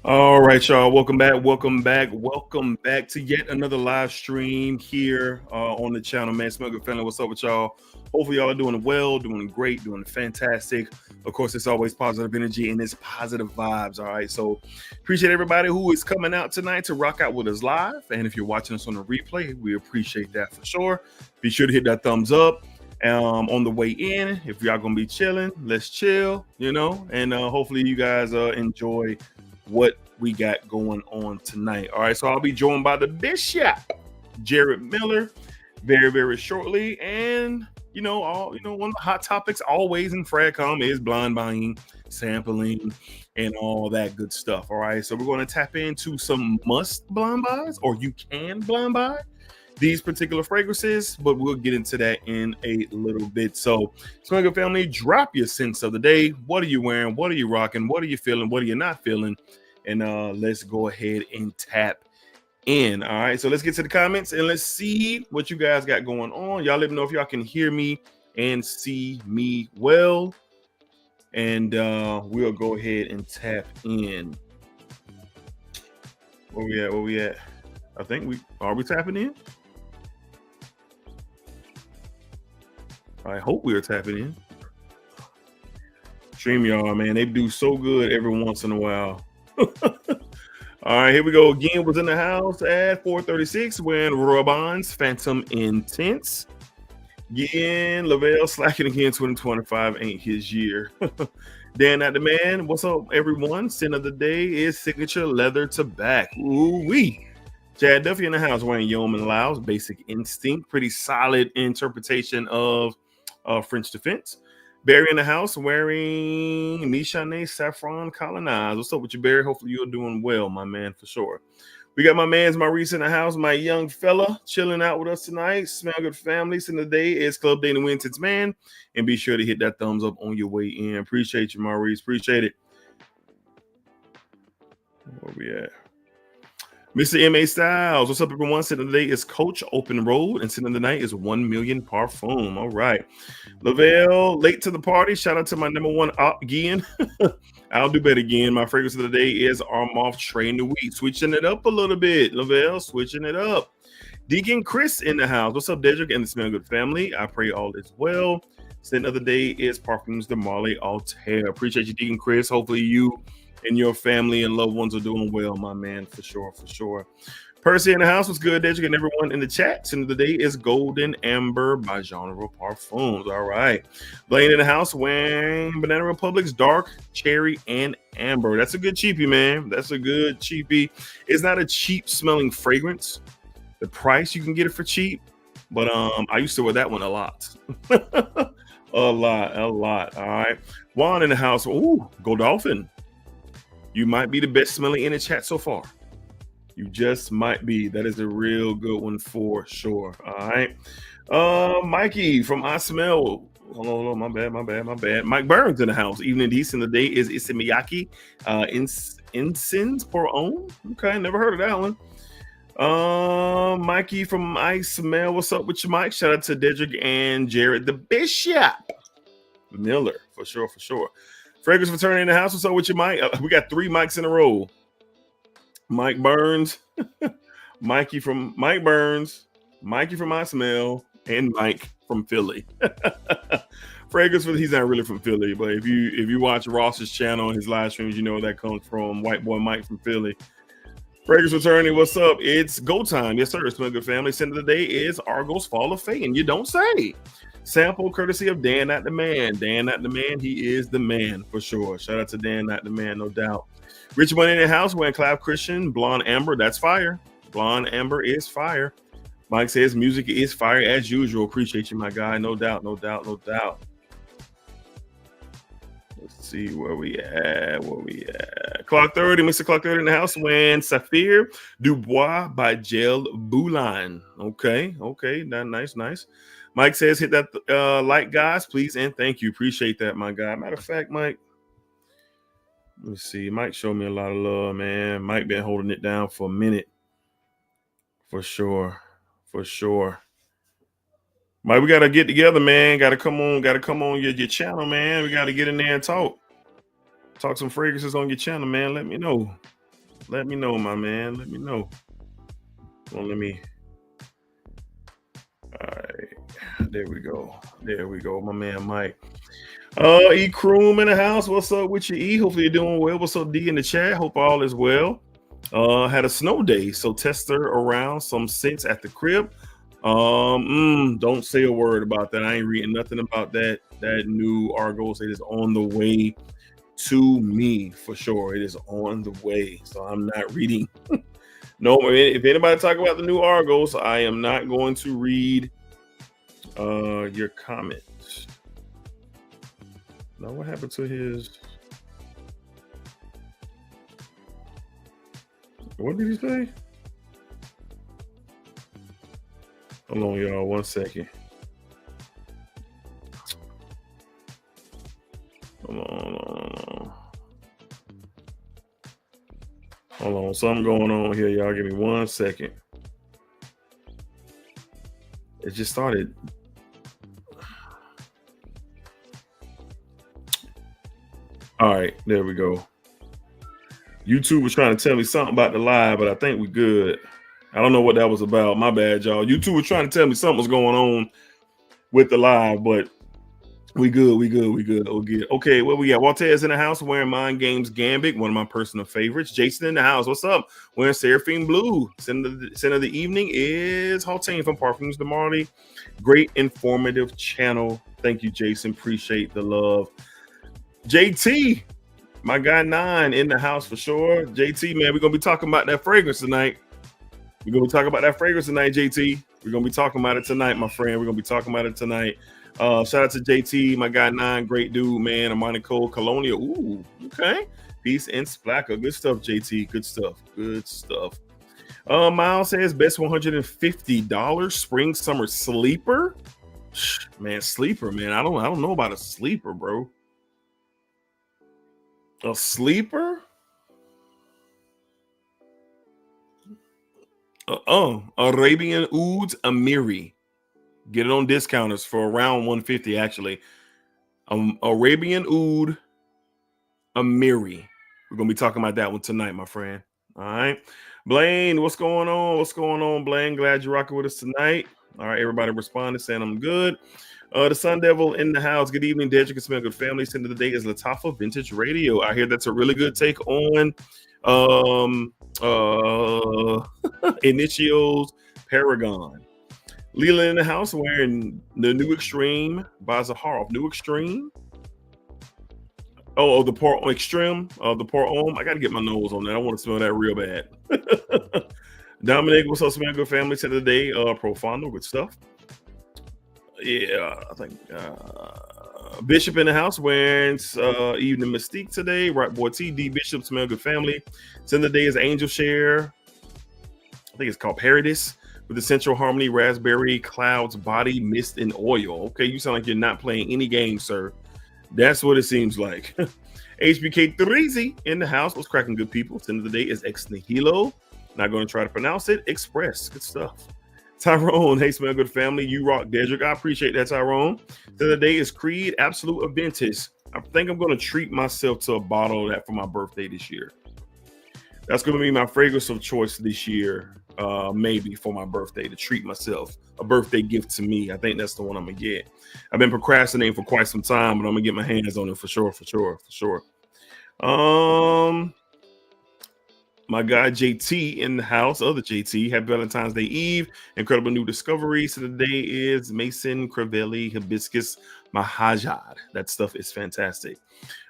All right, y'all. Welcome back. Welcome back. Welcome back to yet another live stream here on the channel, man. Smell Good Family. What's up with y'all? Hopefully, y'all are doing well, doing great, doing fantastic. Of course, it's always positive energy and it's positive vibes. All right. So, appreciate everybody who is coming out tonight to rock out with us live. And if you're watching us on the replay, we appreciate that for sure. Be sure to hit that thumbs up. On the way in, if y'all gonna be chilling, let's chill, and hopefully you guys enjoy what we got going on tonight. All right, so I'll be joined by the Bishop, Jared Miller, very, very shortly. And one of the hot topics always in FradCom is blind buying, sampling, and all that good stuff. All right, so we're going to tap into some must blind buys, or you can blind buy these particular fragrances, but we'll get into that in a little bit. So, Smell Good Family, drop your sense of the day. What are you wearing? What are you rocking? What are you feeling? What are you not feeling? And let's go ahead and tap in. All right, so let's get to the comments and let's see what you guys got going on. Y'all let me know if y'all can hear me and see me well, and we'll go ahead and tap in. Where we at? I think we tapping in. I hope we are tapping in. StreamYard, man, they do so good every once in a while. All right, here we go. Again, was in the house at 4:36 when Raban's Phantom Intense. Again, Lavelle slacking again. 2025 ain't his year. Dan Not the Man. What's up, everyone? Sin of the day is Signature Leather to Back. Ooh-wee. Chad Duffy in the house wearing Yeoman Laos, Basic Instinct. Pretty solid interpretation of French Defense. Barry in the house wearing Michane Saffron Colonize. What's up with you, Barry? Hopefully you're doing well, my man, for sure. We got my man's Maurice in the house, my young fella, chilling out with us tonight. Smell Good Family. Sin of the day is Club Dana Winton's man. And be sure to hit that thumbs up on your way in. Appreciate you, Maurice. Appreciate it. Where we at? Mr. M.A. Styles, what's up, everyone? Sitting today is Coach Open Road, and sitting tonight is 1 Million Parfum. All right. Lavelle, late to the party. Shout out to my number one op again. I'll do better again. My fragrance of the day is Armoff Train the Week. Switching it up a little bit, Lavelle, switching it up. Deacon Chris in the house. What's up, Dedrick and the Smell Good family? I pray all is well. Sitting of the day is Parfums de Marley Altair. Appreciate you, Deacon Chris. Hopefully you and your family and loved ones are doing well, my man, for sure, for sure. Percy in the house was good, Dedrick, and everyone in the chat. Sin of the day is Golden Amber by Genre Parfums. All right. Blaine in the house wearing Banana Republic's Dark Cherry and Amber. That's a good cheapie, man. That's a good cheapie. It's not a cheap smelling fragrance. The price, you can get it for cheap, but I used to wear that one a lot. a lot. All right. Juan in the house. Ooh, Godolphin. You might be the best smelling in the chat so far. You just might be. That is a real good one for sure. All right. Mikey from I Smell. Hold on. My bad. Mike Burns in the house. Evening Decent the day is Isimiyaki. Incense pour own. Okay, never heard of that one. Mikey from I Smell. What's up with you, Mike? Shout out to Dedrick and Jared the Bishop Miller. For sure. Fragrance Fraternity in the house. What's up with you, Mike? We got 3 mics in a row. Mike Burns, Mikey from I Smell, and Mike from Philly. Fragrance, he's not really from Philly, but if you watch Ross's channel and his live streams, you know where that comes from. White boy Mike from Philly. Fragrance Fraternity, what's up? It's go time. Yes, sir. Smell Good family. Scent of the day is Argos Fall of Fate, and you don't say. Sample courtesy of Dan Not the Man. Dan Not the Man, he is the man for sure. Shout out to Dan Not the Man, no doubt. Rich Money in the house wearing Clive Christian, Blonde Amber. That's fire. Blonde Amber is fire. Mike says music is fire as usual. Appreciate you, my guy. No doubt. Let's see where we at. Clock 30, Mr. Clock 30 in the house when Saphir Dubois by Gel Boulan. Okay. Nice. Mike says, hit that like, guys, please, and thank you. Appreciate that, my guy. Matter of fact, Mike, let me see. Mike showed me a lot of love, man. Mike been holding it down for a minute. For sure. Mike, we got to get together, man. Got to come on your channel, man. We got to get in there and talk some fragrances on your channel, man. Let me know. Let me know, my man. Let me know. Well, let me. All right. There we go. There we go. My man Mike. E Kroom in the house. What's up with you, E? Hopefully you're doing well. What's up, D in the chat? Hope all is well. Had a snow day, so tester around some sense at the crib. Don't say a word about that. I ain't reading nothing about that. That new Argos, it is on the way to me for sure. It is on the way, so I'm not reading. No, if anybody talk about the new Argos, I am not going to read your comments. Now, what happened to his? What did he say? Hold on, y'all. 1 second. Hold on. Something going on here, y'all. Give me 1 second. It just started. All right, there we go. YouTube was trying to tell me something about the live, but I think we good. I don't know what that was about. My bad, y'all. YouTube was trying to tell me something was going on with the live, but we good. Okay, what we got? Walter's in the house wearing Mind Games Gambit, one of my personal favorites. Jason in the house. What's up? Wearing Seraphine Blue. Center of the evening is Haltane from Parfums de Marley. Great informative channel. Thank you, Jason. Appreciate the love. JT, my guy 9 in the house for sure. JT, man, we're gonna be talking about that fragrance tonight. JT. We're gonna be talking about it tonight, my friend. We're gonna be talking about it tonight. Shout out to JT, my guy 9, great dude, man. Amani Cole, Colonia. Ooh, okay. Peace and Splacker. Good stuff, JT. Good stuff. Miles says best $150 spring summer sleeper. Man, sleeper, man. I don't know about a sleeper, bro. A sleeper? Arabian Oud Amiri. Get it on discounters for around $150 actually. Arabian Oud Amiri. We're gonna be talking about that one tonight, my friend. All right. Blaine, what's going on? Blaine, glad you're rocking with us tonight. All right, everybody responding, saying I'm good. The Sun Devil in the house. Good evening, Dedrick. Smell good family. End of the day is Latafa Vintage Radio. I hear that's a really good take on Initio's Paragon. Leela in the house wearing the New Extreme by Zaharov. New Extreme. Oh, the Port Extreme. The Port Om. I got to get my nose on that. I want to smell that real bad. Dominic, what's up, Smell good family? End of the day, Profondo, good stuff. Yeah, I think Bishop in the house wearing Evening Mystique today. Right, boy, TD Bishop, Smell good family. End of the day is Angel Share. I think it's called Paradise with Essential Harmony, Raspberry, Clouds, Body, Mist, and Oil. Okay, you sound like you're not playing any games, sir. That's what it seems like. HBK Threezy in the house. What's cracking, good people? End of the day is Ex Nihilo. Not going to try to pronounce it. Express. Good stuff. Tyrone, hey, Smell good family. You rock, Dedrick. I appreciate that, Tyrone. Then the day is Creed Absolute Aventus. I think I'm going to treat myself to a bottle of that for my birthday this year. That's going to be my fragrance of choice this year, maybe for my birthday, to treat myself. A birthday gift to me. I think that's the one I'm going to get. I've been procrastinating for quite some time, but I'm going to get my hands on it for sure. My guy JT in the house, other JT, happy Valentine's Day Eve. Incredible new discovery. So today is Mason Crivelli Hibiscus Mahajad. That stuff is fantastic.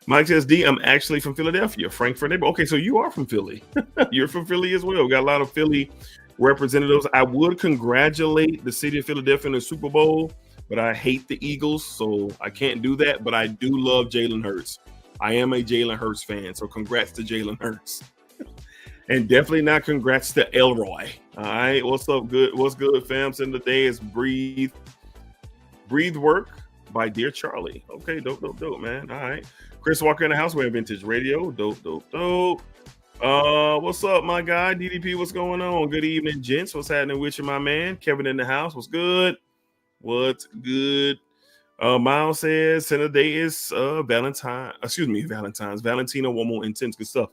Mike says, D, I'm actually from Philadelphia, Frankfurt neighbor. Okay, so you are from Philly. You're from Philly as well. We got a lot of Philly representatives. I would congratulate the city of Philadelphia in the Super Bowl, but I hate the Eagles, so I can't do that. But I do love Jalen Hurts. I am a Jalen Hurts fan, so congrats to Jalen Hurts. And definitely not congrats to Elroy. All right, what's up? Good. What's good, fam? End of the day is Breathe Work by Dear Charlie. Okay, dope, man. All right. Chris Walker in the house wearing Vintage Radio. Dope. What's up, my guy? DDP, what's going on? Good evening, gents. What's happening with you, my man? Kevin in the house. What's good? Miles says, end of the day is Valentino, one more intense. Good stuff.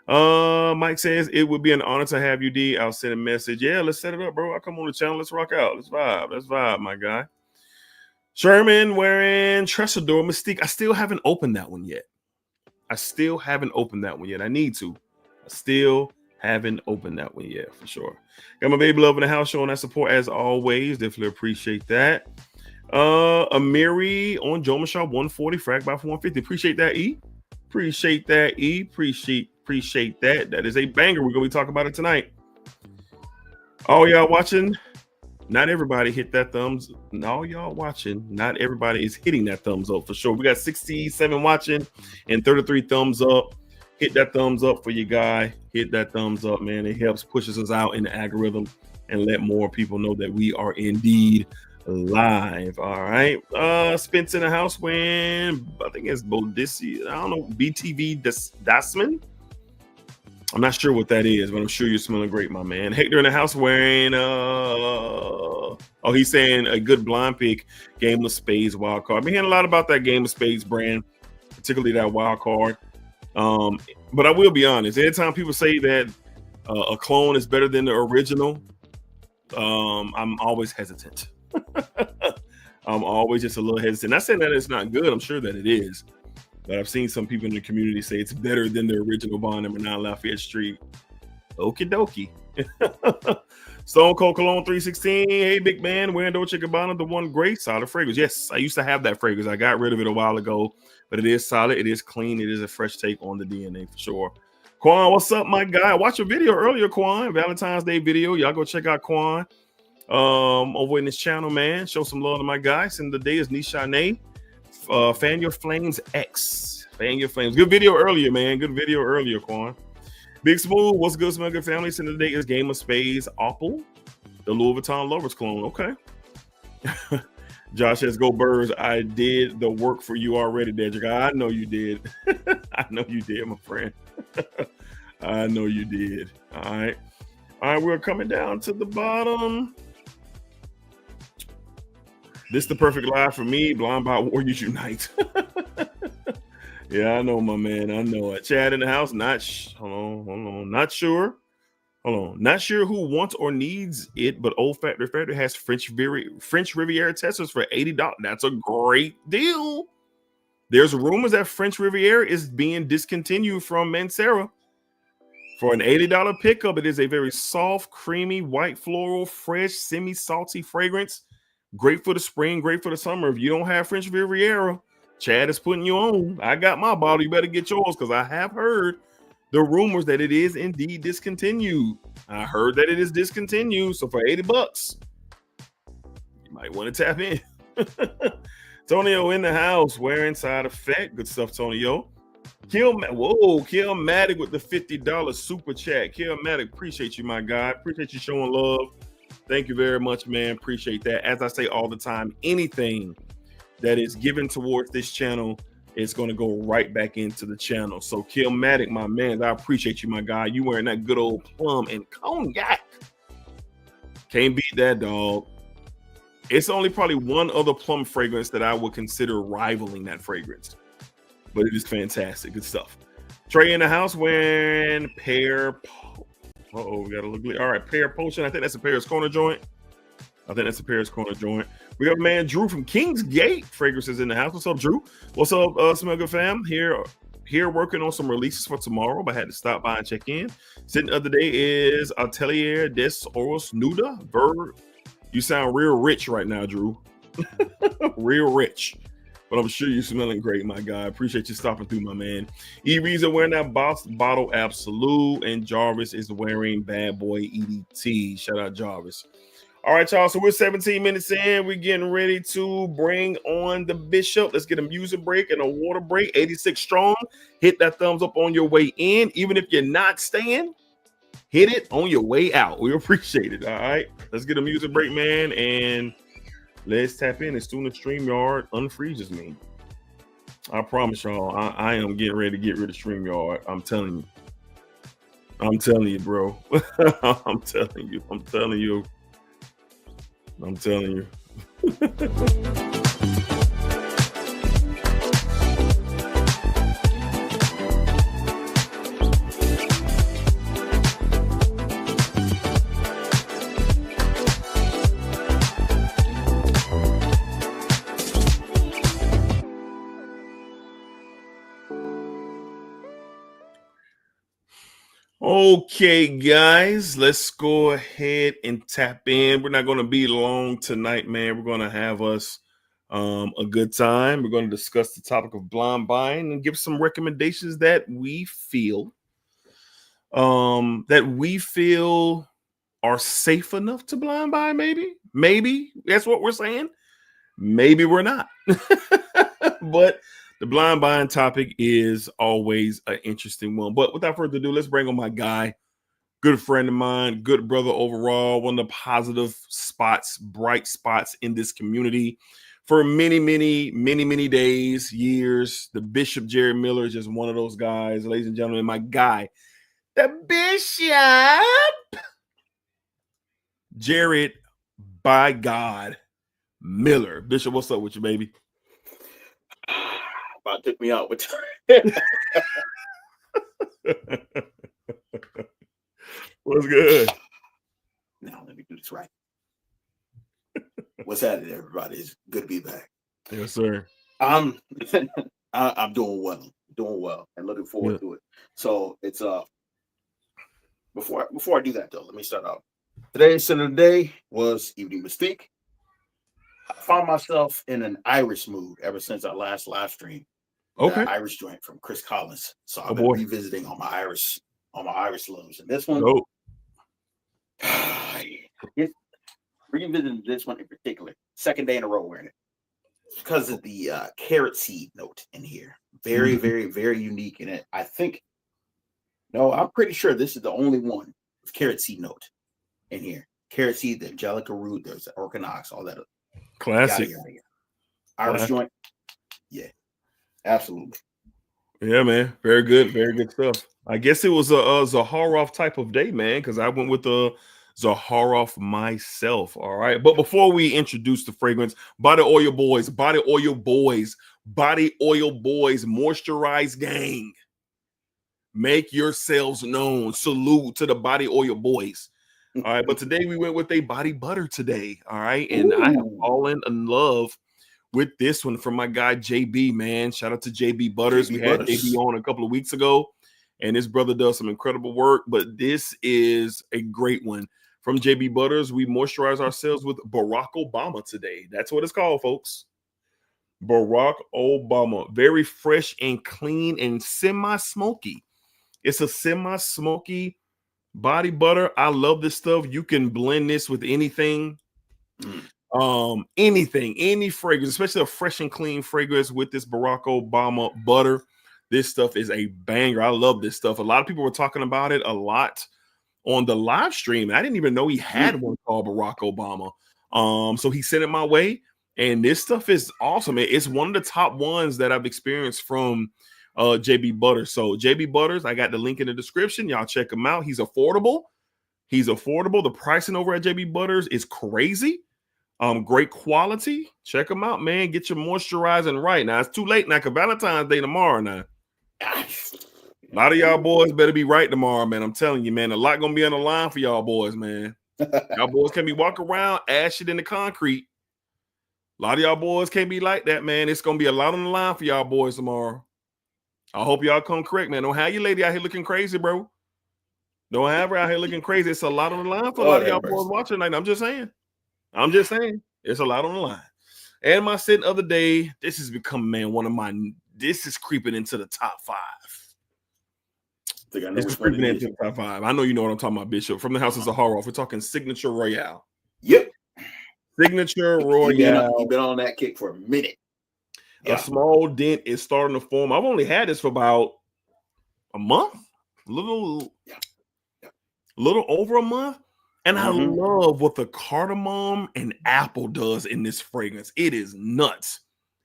Mike says it would be an honor to have you, D. I'll send a message. Yeah, let's set it up, bro. I'll come on the channel. Let's rock out. Let's vibe, my guy. Sherman wearing Tressador Mystique. I still haven't opened that one yet. I need to. I still haven't opened that one yet, for sure. Got my baby love in the house showing that support as always. Definitely appreciate that. Amiri on Joe Michelle 140 frag by 150. Appreciate that, E. Appreciate that, E. Appreciate that. That is a banger. We're gonna be talking about it tonight. All y'all watching, not everybody hit that thumbs. All y'all watching, not everybody is hitting that thumbs up for sure. We got 67 watching and 33 thumbs up. Hit that thumbs up for you, guy. Hit that thumbs up, man. It helps pushes us out in the algorithm and let more people know that we are indeed live. All right. Spence in the house when I think it's Bodissi. I don't know. BTV Dasman. I'm not sure what that is, but I'm sure you're smelling great, my man. Hector in the house wearing he's saying a good blind pick, Game of Spades wild card. I've been hearing a lot about that Game of Spades brand, particularly that wild card. But I will be honest, anytime people say that a clone is better than the original, I'm always hesitant. I'm always just a little hesitant. Not saying that it's not good. I'm sure that it is. But I've seen some people in the community say it's better than the original Bond number 9 Lafayette Street. Okie dokie. Stone Cold Cologne 316. Hey, big man. Wearing Dolce & Gabbana, the one great solid fragrance. Yes, I used to have that fragrance. I got rid of it a while ago. But it is solid. It is clean. It is a fresh take on the DNA for sure. Quan, what's up, my guy? I watched your video earlier, Quan. Valentine's Day video. Y'all go check out Quan over in this channel, man. Show some love to my guy. Send the day is Nishane. Fan Your Flames X. Fan Your Flames. Good video earlier, man. Good video earlier, Quan. Big Smooth. What's good, Smell Good family? Send the day is Game of Spades Opal. The Louis Vuitton Lovers clone. Okay. Josh says, go Birds. I did the work for you already, Dedrick. I know you did. I know you did, my friend. I know you did. All right. All right, we're coming down to the bottom. This is the perfect live for me. Blind by Warriors Unite. Yeah, I know, my man. I know it. Chad in the house. Hold on. Not sure. Hold on. Not sure who wants or needs it, but Old Factory has French Riviera testers for $80. That's a great deal. There's rumors that French Riviera is being discontinued from Mancera. For an $80 pickup, it is a very soft, creamy, white floral, fresh, semi-salty fragrance. Great for the spring, great for the summer. If you don't have French Riviera, Chad is putting you on. I got my bottle. You better get yours because I have heard the rumors that it is indeed discontinued. I heard that it is discontinued. So for $80, you might want to tap in. Tonio in the house wearing side effect. Good stuff, Tonio. Kilmatic with the $50 super chat. Kilmatic, appreciate you, my guy. Appreciate you showing love. Thank you very much, man. Appreciate that. As I say all the time, anything that is given towards this channel is going to go right back into the channel. So Kilmatic, my man, I appreciate you, my guy. You wearing that good old plum and cognac. Can't beat that, dog. It's only probably one other plum fragrance that I would consider rivaling that fragrance. But it is fantastic. Good stuff. Trey in the house wearing Pear. We got to look. All right, Pear Potion. I think that's a Pear's Corner joint. We got a man, Drew from Kingsgate Fragrances in the house. What's up, Drew? What's up, Smell Good fam? Here working on some releases for tomorrow, but I had to stop by and check in. Sitting the other day is Atelier des Oros Nuda. Bird. You sound real rich right now, Drew. Real rich. But I'm sure you're smelling great, my guy. Appreciate you stopping through, my man. E-Reason wearing that bottle Absolute, and Jarvis is wearing Bad Boy EDT. Shout out Jarvis. All right, y'all. So we're 17 minutes in. We're getting ready to bring on the Bishop. Let's get a music break and a water break. 86 strong. Hit that thumbs up on your way in. Even if you're not staying, hit it on your way out. We appreciate it. All right. Let's get a music break, man. And let's tap in as soon as StreamYard unfreezes me. I promise y'all, I am getting ready to get rid of StreamYard. I'm telling you. I'm telling you, bro. I'm telling you. I'm telling you. I'm telling you. Okay, guys, let's go ahead and tap in. We're not going to be long tonight, man. We're going to have us a good time. We're going to discuss the topic of blind buying and give some recommendations that we feel are safe enough to blind buy. Maybe that's what we're saying. Maybe we're not. But the blind buying topic is always an interesting one. But without further ado, let's bring on my guy, good friend of mine, good brother overall, one of the positive spots, bright spots in this community for many days, years. The Bishop Jerry Miller is just one of those guys, ladies and gentlemen. My guy, the Bishop Jared, by God, Miller. Bishop, what's up with you, baby? About took me out with What's good? Now let me do this right. What's happening, everybody? It's good to be back. Yes, sir. I'm doing well, and looking forward to it. So it's before I do that though, let me start out. Today's center of the day was Evening Mystique. I found myself in an Irish mood ever since our last live stream. Okay. Irish joint from Chris Collins. So I've been revisiting all my Irish loves. And this one, revisiting this one in particular, second day in a row wearing it. Because of the carrot seed note in here. Very, very unique in it. I'm pretty sure this is the only one with carrot seed note in here. Carrot seed, the angelica root, there's the orchinox, all that. Classic. Yada. Irish joint. Yeah, absolutely. Yeah, man. Very good stuff. I guess it was a Zaharoff type of day, man, because I went with the Zaharoff myself. All right. But before we introduce the fragrance, Body Oil Boys, Moisturize Gang. Make yourselves known. Salute to the Body Oil Boys. All right. But today we went with a body butter today. All right. And I have fallen in love with this one from my guy JB, man. Shout out to JB Butters. We had JB on a couple of weeks ago, and this brother does some incredible work. But this is a great one from JB Butters. We moisturize ourselves with Barack Obama today. That's what it's called, folks. Barack Obama. Very fresh and clean and semi-smoky. It's a semi-smoky body butter. I love this stuff. You can blend this with anything. Anything, any fragrance, especially a fresh and clean fragrance with this Barack Obama butter. This stuff is a banger. I love this stuff. A lot of people were talking about it a lot on the live stream. I didn't even know he had one called Barack Obama. So he sent it my way, and this stuff is awesome. It's one of the top ones that I've experienced from JB Butters. So JB Butters, I got the link in the description. Y'all check him out. He's affordable. The pricing over at JB Butters is crazy. Great quality. Check them out, man. Get your moisturizing right. Now, it's too late now because Valentine's Day tomorrow now. A lot of y'all boys better be right tomorrow, man. I'm telling you, man. A lot going to be on the line for y'all boys, man. Y'all boys can't be walking around, ash it in the concrete. A lot of y'all boys can't be like that, man. It's going to be a lot on the line for y'all boys tomorrow. I hope y'all come correct, man. Don't have your lady out here looking crazy, bro. Don't have her out here looking crazy. It's a lot on the line for a lot of y'all boys watching tonight. I'm just saying. It's a lot on the line. And my sit other day, this has become, man, this is creeping into the top 5. This is creeping into the top 5. I know you know what I'm talking about, Bishop. From the House of Zaharoff, we're talking Signature Royale. Yep. Signature Royale. You've been on that kick for a minute. A small dent is starting to form. I've only had this for about a month. A little over a month. And I love what the cardamom and apple does in this fragrance. It is nuts.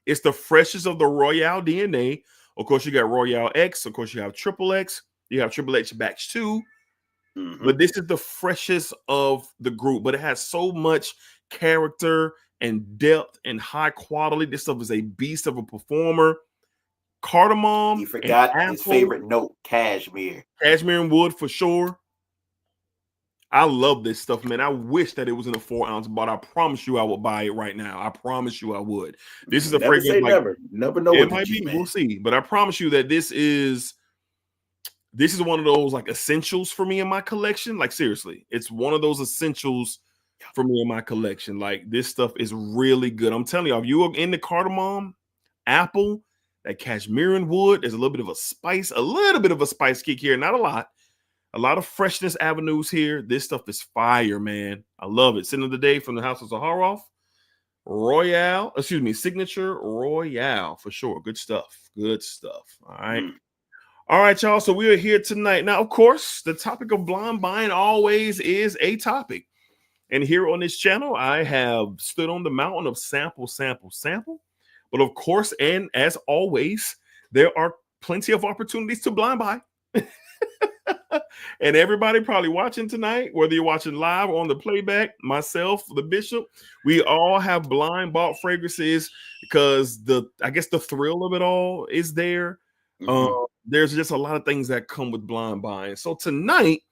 It's the freshest of the Royale DNA. Of course, you got Royale X. Of course, you have Triple X. You have Triple X Batch 2. But this is the freshest of the group. But it has so much character and depth and high quality. This stuff is a beast of a performer. Cardamom. He forgot his favorite note, cashmere. Cashmere and wood for sure. I love this stuff, man. I wish that it was in a 4-ounce bottle. I promise you I would buy it right now. I promise you I would. This is a fragrance. Never know. It might be. We'll see. But I promise you that this is this is one of those like essentials for me in my collection. Like seriously, it's one of those essentials for me in my collection. Like this stuff is really good. I'm telling you, if you are in the cardamom, apple, that cashmere wood, there's a little bit of a spice kick here. Not a lot of freshness avenues here. This stuff is fire, man. I love it. Scent of the day from the House of Zaharoff. Signature Royale for sure. Good stuff. Good stuff. All right. All right, y'all. So we are here tonight. Now, of course, the topic of blind buying always is a topic. And here on this channel, I have stood on the mountain of sample. But of course, and as always, there are plenty of opportunities to blind buy. And everybody probably watching tonight, whether you're watching live or on the playback, myself, the Bishop, we all have blind bought fragrances because I guess the thrill of it all is there. There's just a lot of things that come with blind buying. So tonight,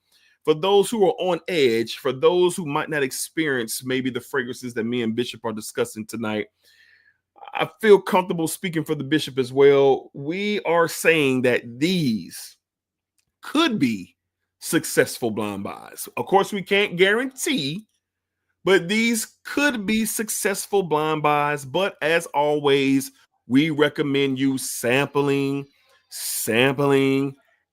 for those who are on edge, for those who might not experience maybe the fragrances that me and Bishop are discussing tonight, I feel comfortable speaking for the Bishop as well. We are saying that these could be successful blind buys. Of course, we can't guarantee, but these could be successful blind buys. But as always, we recommend you sampling,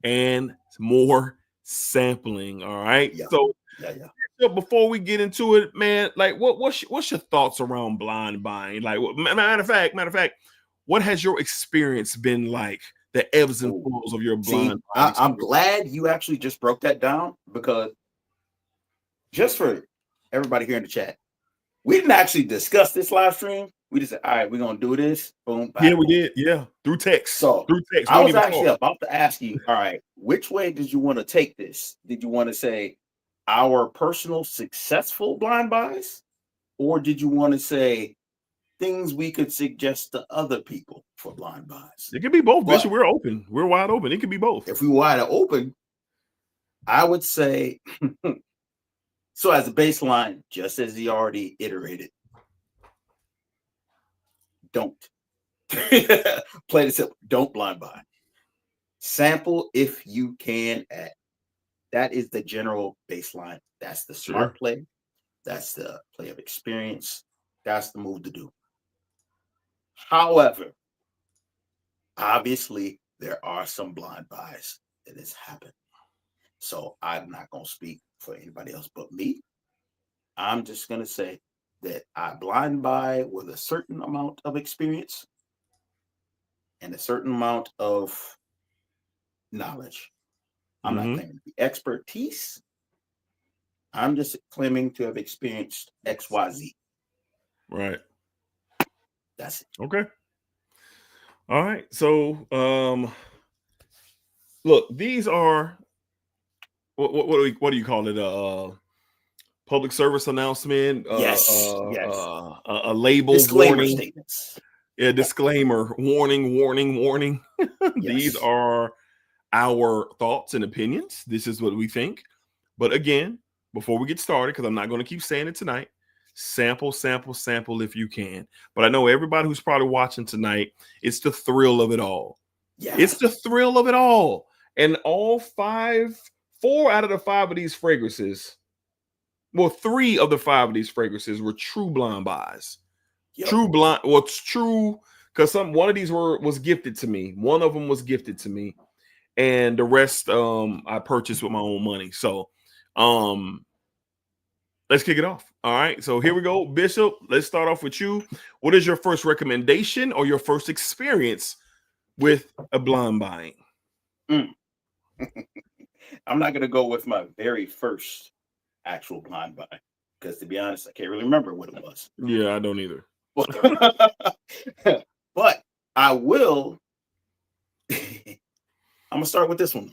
and more sampling. All right. Yeah. So before we get into it, man, like what's your thoughts around blind buying? Like, matter of fact, what has your experience been like? The ebbs and flows of your blind buying. I'm glad you actually just broke that down, because just for everybody here in the chat, we didn't actually discuss this live stream. We just said, all right, we're gonna do this. Boom. Yeah, we did. Yeah, through text. So I was actually about to ask you, all right, which way did you want to take this? Did you want to say our personal successful blind buys, or did you want to say things we could suggest to other people for blind buys? It could be both, Bishop. We're open. We're wide open. It could be both. If we wide open, I would say, so as a baseline, just as he already iterated, don't play this simple. Don't blind buy. Sample if you can. That is the general baseline. That's the smart play. That's the play of experience. That's the move to do. However, obviously, there are some blind buys that has happened. So I'm not going to speak for anybody else but me. I'm just going to say that I blind buy with a certain amount of experience and a certain amount of knowledge. I'm not claiming to be expertise. I'm just claiming to have experienced XYZ. Right. That's it. Okay. All right. So, look, these are what do you call it? Public service announcement. Yes. A label. Disclaimer warning. Statements. Yeah. Disclaimer. Warning. These are our thoughts and opinions. This is what we think. But again, before we get started, because I'm not going to keep saying it tonight, sample if you can. But I know everybody who's probably watching tonight, it's the thrill of it all. Yeah. It's the thrill of it all. And all 4 out of the 5 of these fragrances, well, 3 of the 5 of these fragrances were true blind buys. Yep. It's true, because one of these was gifted to me. One of them was gifted to me. And the rest I purchased with my own money. So let's kick it off. All right. So here we go. Bishop, let's start off with you. What is your first recommendation or your first experience with a blind buying? I'm not going to go with my very first actual blind buy, because to be honest, I can't really remember what it was. Yeah, I don't either. But I will. I'm going to start with this one.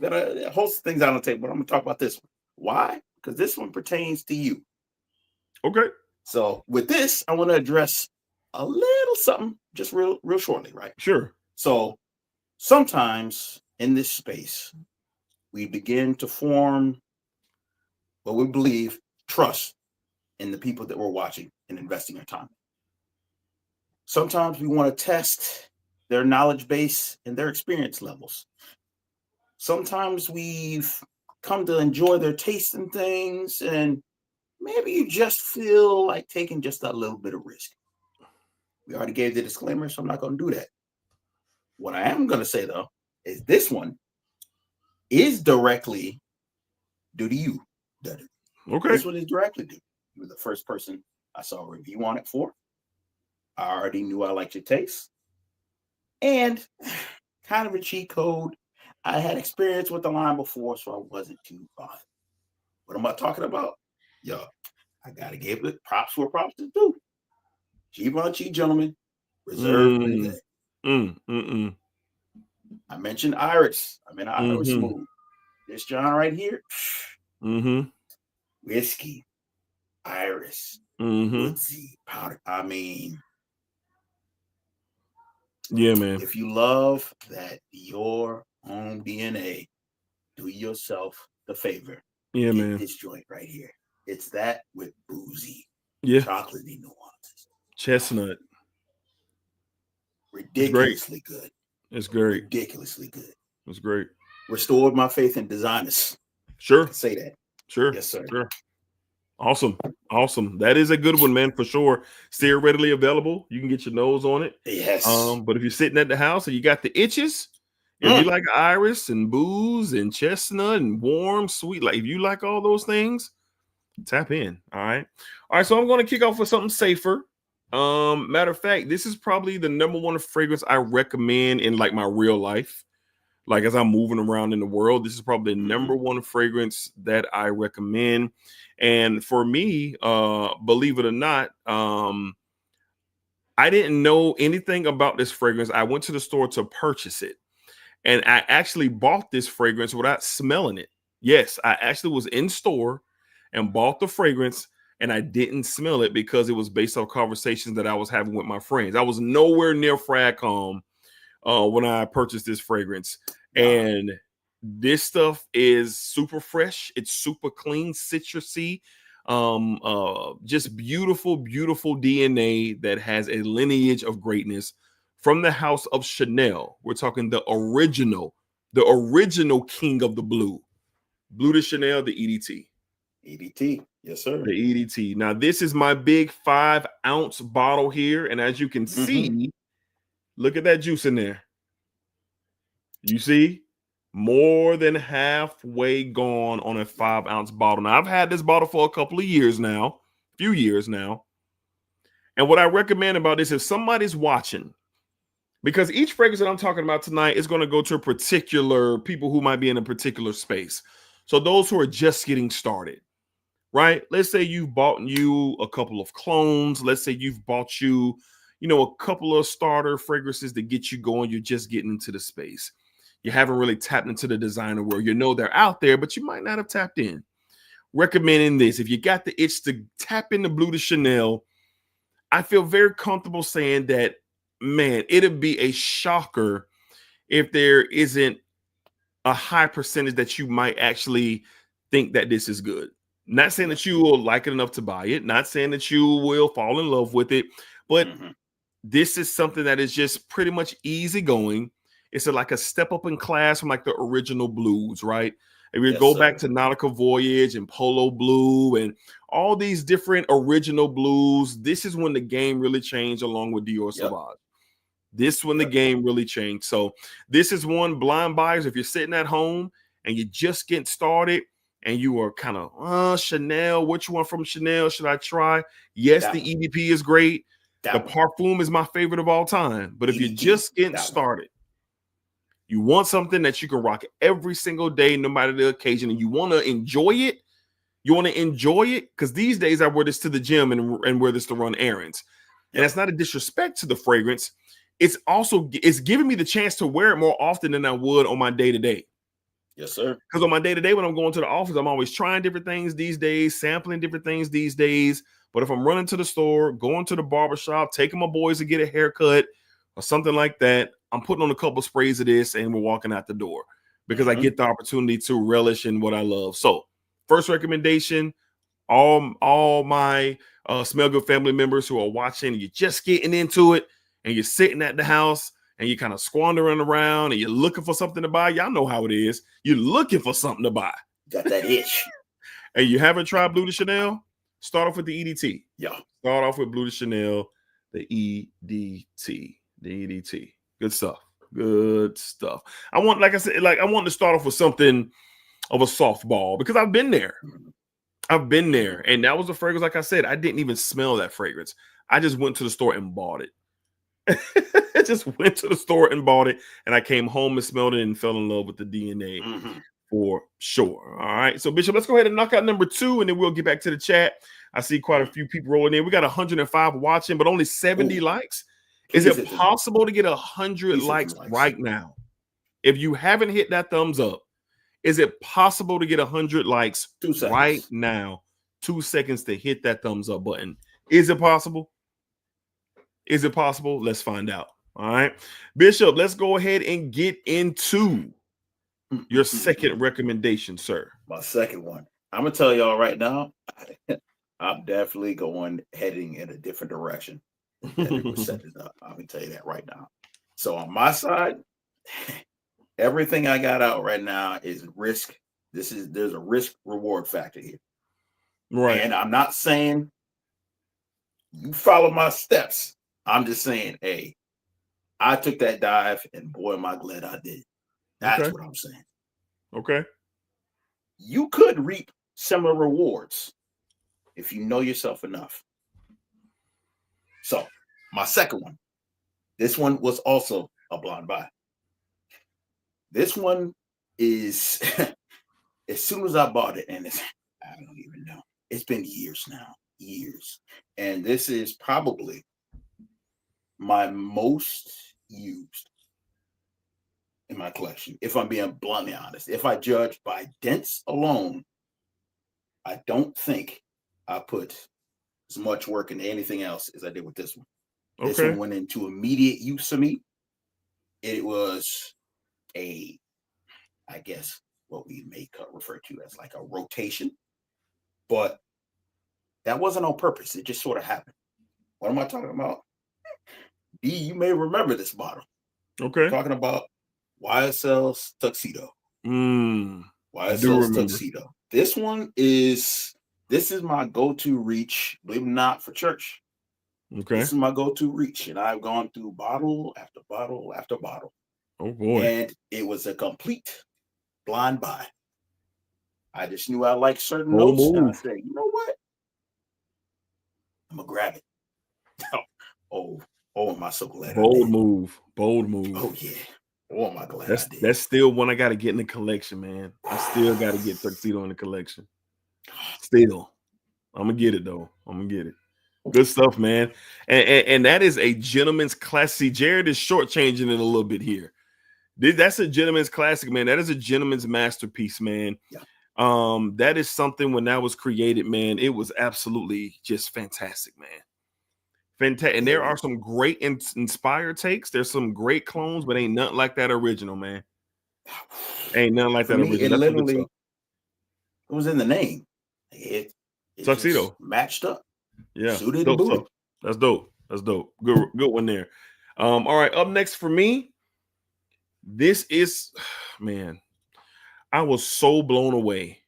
Got a host of things on the table, but I'm going to talk about this one. Why? Because this one pertains to you. Okay. So with this, I want to address a little something just real shortly, right? Sure. So sometimes in this space, we begin to form what we believe trust in the people that we're watching and investing our time. Sometimes we want to test their knowledge base and their experience levels. sometimes we've come to enjoy their taste in things, and maybe you just feel like taking just a little bit of risk. We already gave the disclaimer, so I'm not going to do that. What I am going to say, though, is this one is directly due to you, Dedrick. Okay. This one is directly due. You were the first person I saw a review on it for. I already knew I liked your taste. And kind of a cheat code. I had experience with the line before, so I wasn't too bothered. What am I talking about? Yo, I got to give it props where props is due. Givenchy, gentlemen, reserved for the day. I mentioned Iris. I'm in Iris mood. This John right here. Whiskey, Iris, woodsy, powder. I mean, yeah, man. If you love that your own DNA, do yourself the favor. Yeah, man. This joint right here. It's that with boozy, chocolatey nuances. Chestnut. Ridiculously good. It's great. Ridiculously good. It's great. Restored my faith in designers. Sure. I can say that. Sure. Yes, sir. Sure. Awesome. Awesome. That is a good one, man, for sure. Still readily available. You can get your nose on it. Yes. But if you're sitting at the house and you got the itches, if you like Iris and booze and chestnut and warm, sweet, like if you like all those things, tap in. All right. All right. So I'm going to kick off with something safer. Matter of fact, this is probably the #1 fragrance I recommend in like my real life. Like as I'm moving around in the world, this is probably the #1 fragrance that I recommend. And for me, believe it or not, I didn't know anything about this fragrance. I went to the store to purchase it. And I actually bought this fragrance without smelling it. Yes, I actually was in store and bought the fragrance, and I didn't smell it because it was based on conversations that I was having with my friends. I was nowhere near Fragcom when I purchased this fragrance. And this stuff is super fresh. It's super clean, citrusy, just beautiful, beautiful DNA that has a lineage of greatness from the house of Chanel. We're talking the original king of the blue de Chanel, the EDT. EDT. Yes, sir. The EDT. Now, this is my big 5-ounce bottle here. And as you can see, look at that juice in there. You see? More than halfway gone on a 5-ounce bottle. Now, I've had this bottle for a couple of years now, few years now. And what I recommend about this, if somebody's watching, because each fragrance that I'm talking about tonight is going to go to a particular people who might be in a particular space. So those who are just getting started, right? Let's say you've bought you a couple of clones. Let's say you've bought you, a couple of starter fragrances to get you going. You're just getting into the space. You haven't really tapped into the designer world. They're out there, but you might not have tapped in. Recommending this. If you got the itch to tap into Bleu de Chanel, I feel very comfortable saying that, man, it'd be a shocker if there isn't a high percentage that you might actually think that this is good. Not saying that you will like it enough to buy it. Not saying that you will fall in love with it. But this is something that is just pretty much easygoing. It's like a step up in class from like the original blues, right? If you go back to Nautica Voyage and Polo Blue and all these different original blues, this is when the game really changed along with Dior Sauvage. This when the game really changed. So this is one, blind buyers, if you're sitting at home and you're just getting started and you are kind of, Chanel, which one from Chanel should I try? Yes, the EDP is great. The Parfum is my favorite of all time. But if you're just getting started, you want something that you can rock every single day, no matter the occasion, and you want to enjoy it. You want to enjoy it because these days I wear this to the gym and wear this to run errands. And that's not a disrespect to the fragrance. It's giving me the chance to wear it more often than I would on my day-to-day. Yes, sir. Because on my day-to-day, when I'm going to the office, I'm always trying different things these days, sampling different things these days. But if I'm running to the store, going to the barbershop, taking my boys to get a haircut or something like that, I'm putting on a couple sprays of this and we're walking out the door because I get the opportunity to relish in what I love. So first recommendation, all my Smell Good family members who are watching, you're just getting into it and you're sitting at the house, and you're kind of squandering around and you're looking for something to buy. Y'all know how it is. You're looking for something to buy. Got that itch. And you haven't tried Blue de Chanel? Start off with the EDT. Yeah. Start off with Blue de Chanel, the EDT. The EDT. Good stuff. Good stuff. I want, like I said, I want to start off with something of a softball because I've been there. I've been there. And that was a fragrance, like I said, I didn't even smell that fragrance. I just went to the store and bought it. I just went to the store and bought it. And I came home and smelled it and fell in love with the DNA for sure. All right. So, Bishop, let's go ahead and knock out number 2, and then we'll get back to the chat. I see quite a few people rolling in. We got 105 watching, but only 70 likes. Is it possible to get 100 likes right now? If you haven't hit that thumbs up, is it possible to get 100 likes right now? 2 seconds to hit that thumbs up button. Is it possible? Is it possible? Let's find out. All right. Bishop, let's go ahead and get into your second recommendation, sir. My second one. I'm going to tell y'all right now, I'm definitely heading in a different direction. Set it up. I'm going to tell you that right now. So on my side, everything I got out right now is risk. There's a risk reward factor here. Right. And I'm not saying you follow my steps. I'm just saying, hey, I took that dive and boy, am I glad I did. That's what I'm saying. Okay. You could reap similar rewards if you know yourself enough. So my second one, this one was also a blind buy. This one is, as soon as I bought it, and I don't even know. It's been years now, years. And this is probably my most used in my collection, if I'm being bluntly honest. If I judge by dents alone, I don't think I put as much work into anything else as I did with this one. Okay. This one went into immediate use of me. It was I guess what we may refer to as like a rotation, but that wasn't on purpose. It just sort of happened. What am I talking about? D, you may remember this bottle. Okay. I'm talking about YSL's Tuxedo. YSL's Tuxedo. This is my go-to reach, believe it or not, for church. Okay. This is my go-to reach. And I've gone through bottle after bottle after bottle. Oh boy. And it was a complete blind buy. I just knew I liked certain notes. And I said, you know what? I'm gonna grab it. Oh, am I so glad. Bold move. Oh yeah. Oh, am I glad I did. That's still one I got to get in the collection, man. I still got to get Tuxedo in the collection. Still. I'm gonna get it though. I'm gonna get it. Good stuff, man. And that is a gentleman's classic. See, Jared is shortchanging it a little bit here. That's a gentleman's classic, man. That is a gentleman's masterpiece, man. Yeah. That is something when that was created, man, it was absolutely just fantastic, man. Fantastic. And there are some great inspired takes. There's some great clones, but ain't nothing like that original, man. Ain't nothing like that original. It literally, it was in the name. It Tuxedo matched up. Yeah, suited dope and stuff. That's dope. That's dope. Good one there. All right, up next for me. This is, man, I was so blown away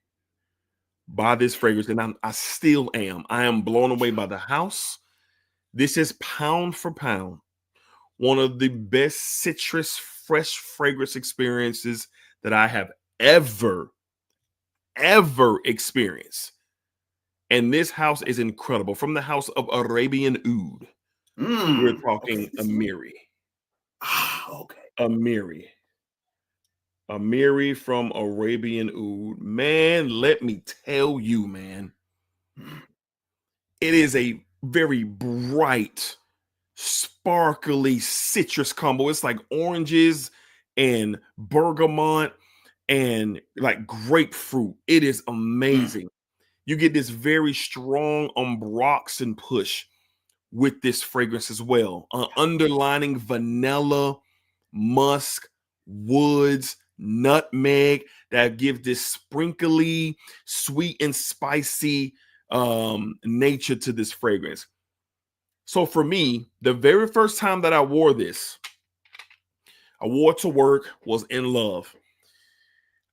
by this fragrance, and I still am. I am blown away by the house. This is pound for pound one of the best citrus fresh fragrance experiences that I have ever experienced. And this house is incredible. From the house of Arabian Oud. We're talking Amiri. Amiri from Arabian Oud. Man, let me tell you, man. It is a very bright, sparkly citrus combo. It's like oranges and bergamot and like grapefruit. It is amazing. You get this very strong ambroxan push with this fragrance as well. Underlining vanilla, musk, woods, nutmeg that give this sprinkly, sweet and spicy nature to this fragrance. So for me, the very first time that I wore this, I wore it to work, was in love.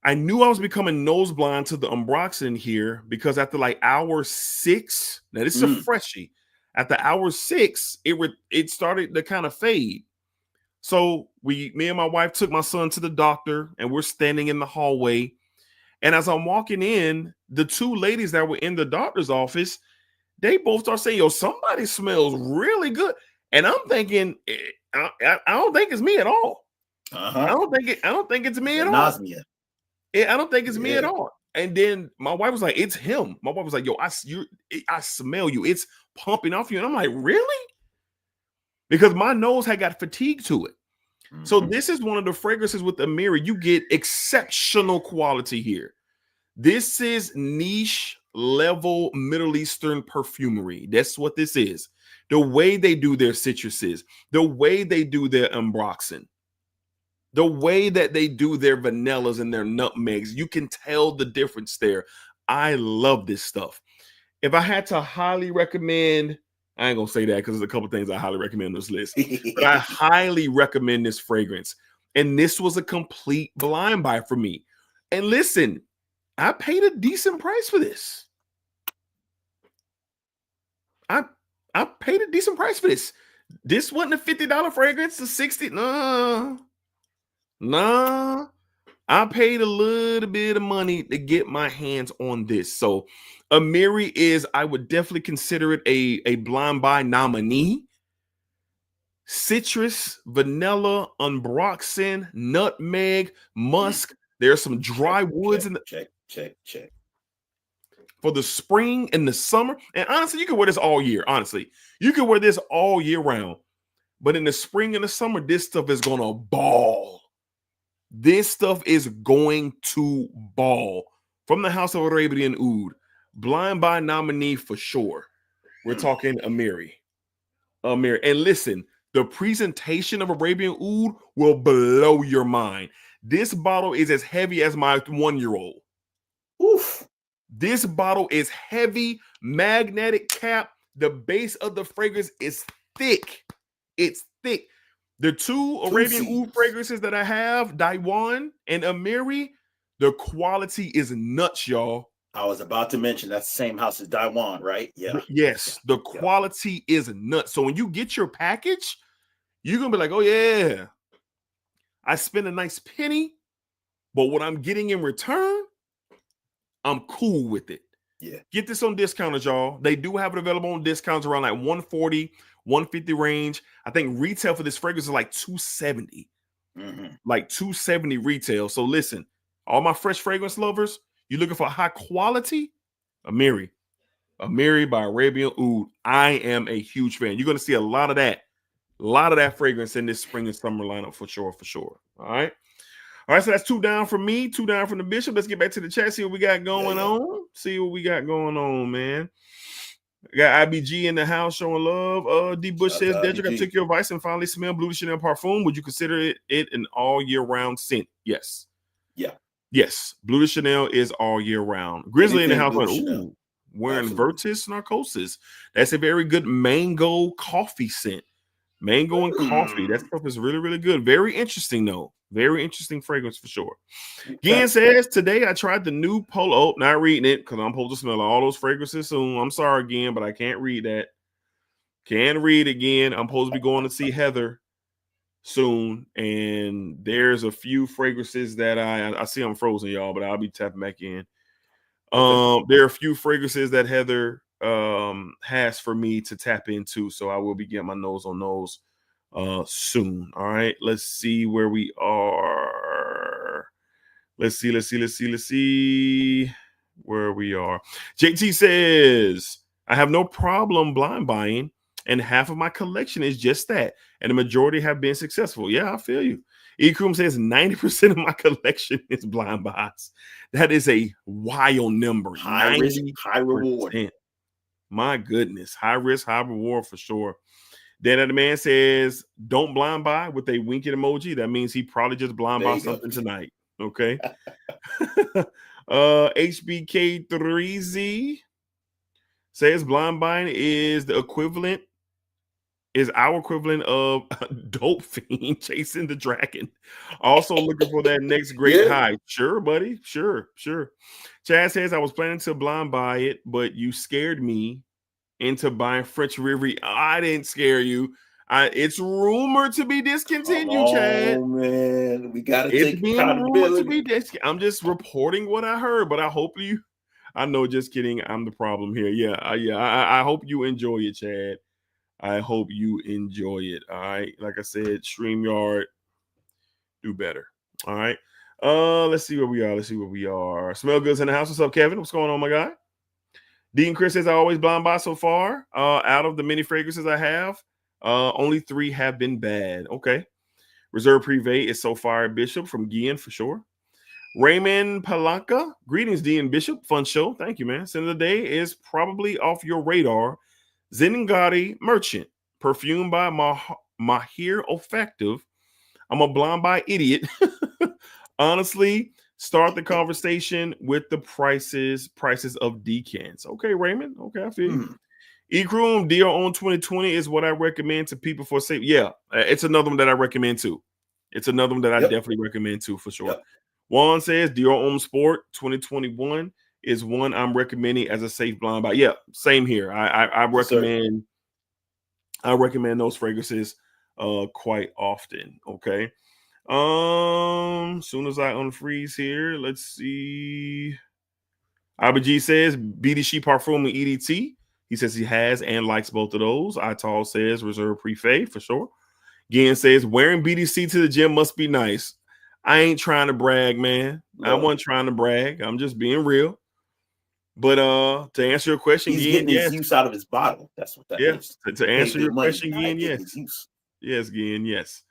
I knew I was becoming nose blind to the Umbroxin here because after like hour 6, now this is a freshie. After hour 6, it started to kind of fade. So me and my wife took my son to the doctor, and we're standing in the hallway. And as I'm walking in, the 2 ladies that were in the doctor's office, they both start saying, "Yo, somebody smells really good." And I'm thinking, I don't think it's me at all. I don't think it's me at all. Nausea. I don't think it's me at all. And then my wife was like, "It's him." My wife was like, "Yo, I smell you. It's pumping off you." And I'm like, "Really?" Because my nose had got fatigue to it. So this is one of the fragrances with Amiri. You get exceptional quality here. This is niche level Middle Eastern perfumery. That's what this is. The way they do their citruses, the way they do their Umbroxin, the way that they do their vanillas and their nutmegs, you can tell the difference there. I love this stuff. If I had to highly recommend, I ain't gonna say that because there's a couple things I highly recommend on this list, but I highly recommend this fragrance. And this was a complete blind buy for me. And listen, I paid a decent price for this. I paid a decent price for this. This wasn't a $50 fragrance, a $60. Nah. I paid a little bit of money to get my hands on this. So Amiri is, I would definitely consider it a blind buy nominee. Citrus, vanilla, Umbroxin, nutmeg, musk. There's some dry woods in the check. For the spring and the summer. And honestly, you can wear this all year. Honestly, you can wear this all year round. But in the spring and the summer, this stuff is gonna ball. This stuff is going to ball. From the House of Arabian Oud, blind buy nominee for sure. We're talking Amiri. And listen, the presentation of Arabian Oud will blow your mind. This bottle is as heavy as my 1-year-old. Oof. This bottle is heavy, magnetic cap. The base of the fragrance is thick. It's thick. The 2 Arabian Oud fragrances that I have, Daiwan and Amiri, the quality is nuts, y'all. I was about to mention that's the same house as Daiwan, right? Yeah. Yes, the quality is nuts. So when you get your package, you're going to be like, "Oh, yeah, I spent a nice penny, but what I'm getting in return, I'm cool with it." Yeah. Get this on discounters, y'all. They do have it available on discounts around like 140, 150 range. I think retail for this fragrance is like 270. Like 270 retail. So listen, all my fresh fragrance lovers, you looking for high quality? Amiri by Arabian Oud. I am a huge fan. You're going to see a lot of that fragrance in this spring and summer lineup for sure. All right. So that's 2 down from me, 2 down from the Bishop. Let's get back to the chat, see what we got going on. See what we got going on, man. We got IBG in the house showing love. D Bush says, "Dedrick, I took your advice and finally smelled Blue de Chanel parfum. Would you consider it an all year round scent?" Yes. Yeah. Yes. Blue de Chanel is all year round. Grizzly in the house went, "Ooh, wearing Virtus Narcosis." That's a very good mango coffee scent. Mango and coffee. That stuff is really, really good. Very interesting, though. Very interesting fragrance for sure. Gian says, "Today I tried the new Polo." Not reading it because I'm supposed to smell all those fragrances soon. I'm sorry again, but I can't read that. Can't read again. I'm supposed to be going to see Heather soon, and there's a few fragrances that I see I'm frozen, y'all, but I'll be tapping back in. There are a few fragrances that Heather has for me to tap into, so I will be getting my nose on those soon. All right, let's see where we are. Let's see where we are. JT says, "I have no problem blind buying, and half of my collection is just that, and the majority have been successful." Yeah, I feel you. Ekrum says 90% of my collection is blind buys. That is a wild number. High risk, high reward. My goodness, high risk, high reward for sure. Then the man says, "Don't blind buy," with a winking emoji. That means he probably just blind bought something tonight. Okay. HBK3Z says blind buying is the equivalent is our equivalent of Dope Fiend chasing the dragon. Also looking for that next great high. Sure, buddy. Sure. Chad says, I was planning to blind buy it, but you scared me into buying French River. I didn't scare you. It's rumored to be discontinued, Chad. Oh, man. We got to It's take being rumored to be accountability. I'm just reporting what I heard, but I know, just kidding. I'm the problem here. I hope you enjoy it, Chad. I hope you enjoy it. All right. Like I said, StreamYard, do better. All right. Let's see where we are. Smell Goods in the house. What's up, Kevin? What's going on, my guy? Dean Chris says, I always blind buy so far. Out of the many fragrances I have, only 3 have been bad. Okay. Reserve Privé is So Fire Bishop from Guillen for sure. Raymond Palanca, greetings, D and Bishop. Fun show. Thank you, man. Scent of the day is probably off your radar. Zeningati Merchant, perfumed by Mahir Olfactive. I'm a blind buy idiot. Honestly, start the conversation with the prices of decants. Okay, Raymond. Okay, I feel you. E-Chrome Dior on 2020 is what I recommend to people for safe. Yeah, it's another one that I recommend too. It's another one that I definitely recommend too for sure. Juan says Dior Homme Sport 2021 is one I'm recommending as a safe blind buy. Yeah, same here. I recommend those fragrances quite often. Okay. Soon as I unfreeze here, let's see. IBG says BDC Parfum and EDT. He says he has and likes both of those. Ital says Reserve Prefet for sure. Gian says wearing BDC to the gym must be nice. I ain't trying to brag, man. I wasn't trying to brag. I'm just being real. But to answer your question, he's getting his use out of his bottle. That's what that is. To answer your question, Gian, yes. Yes, Gian, yes.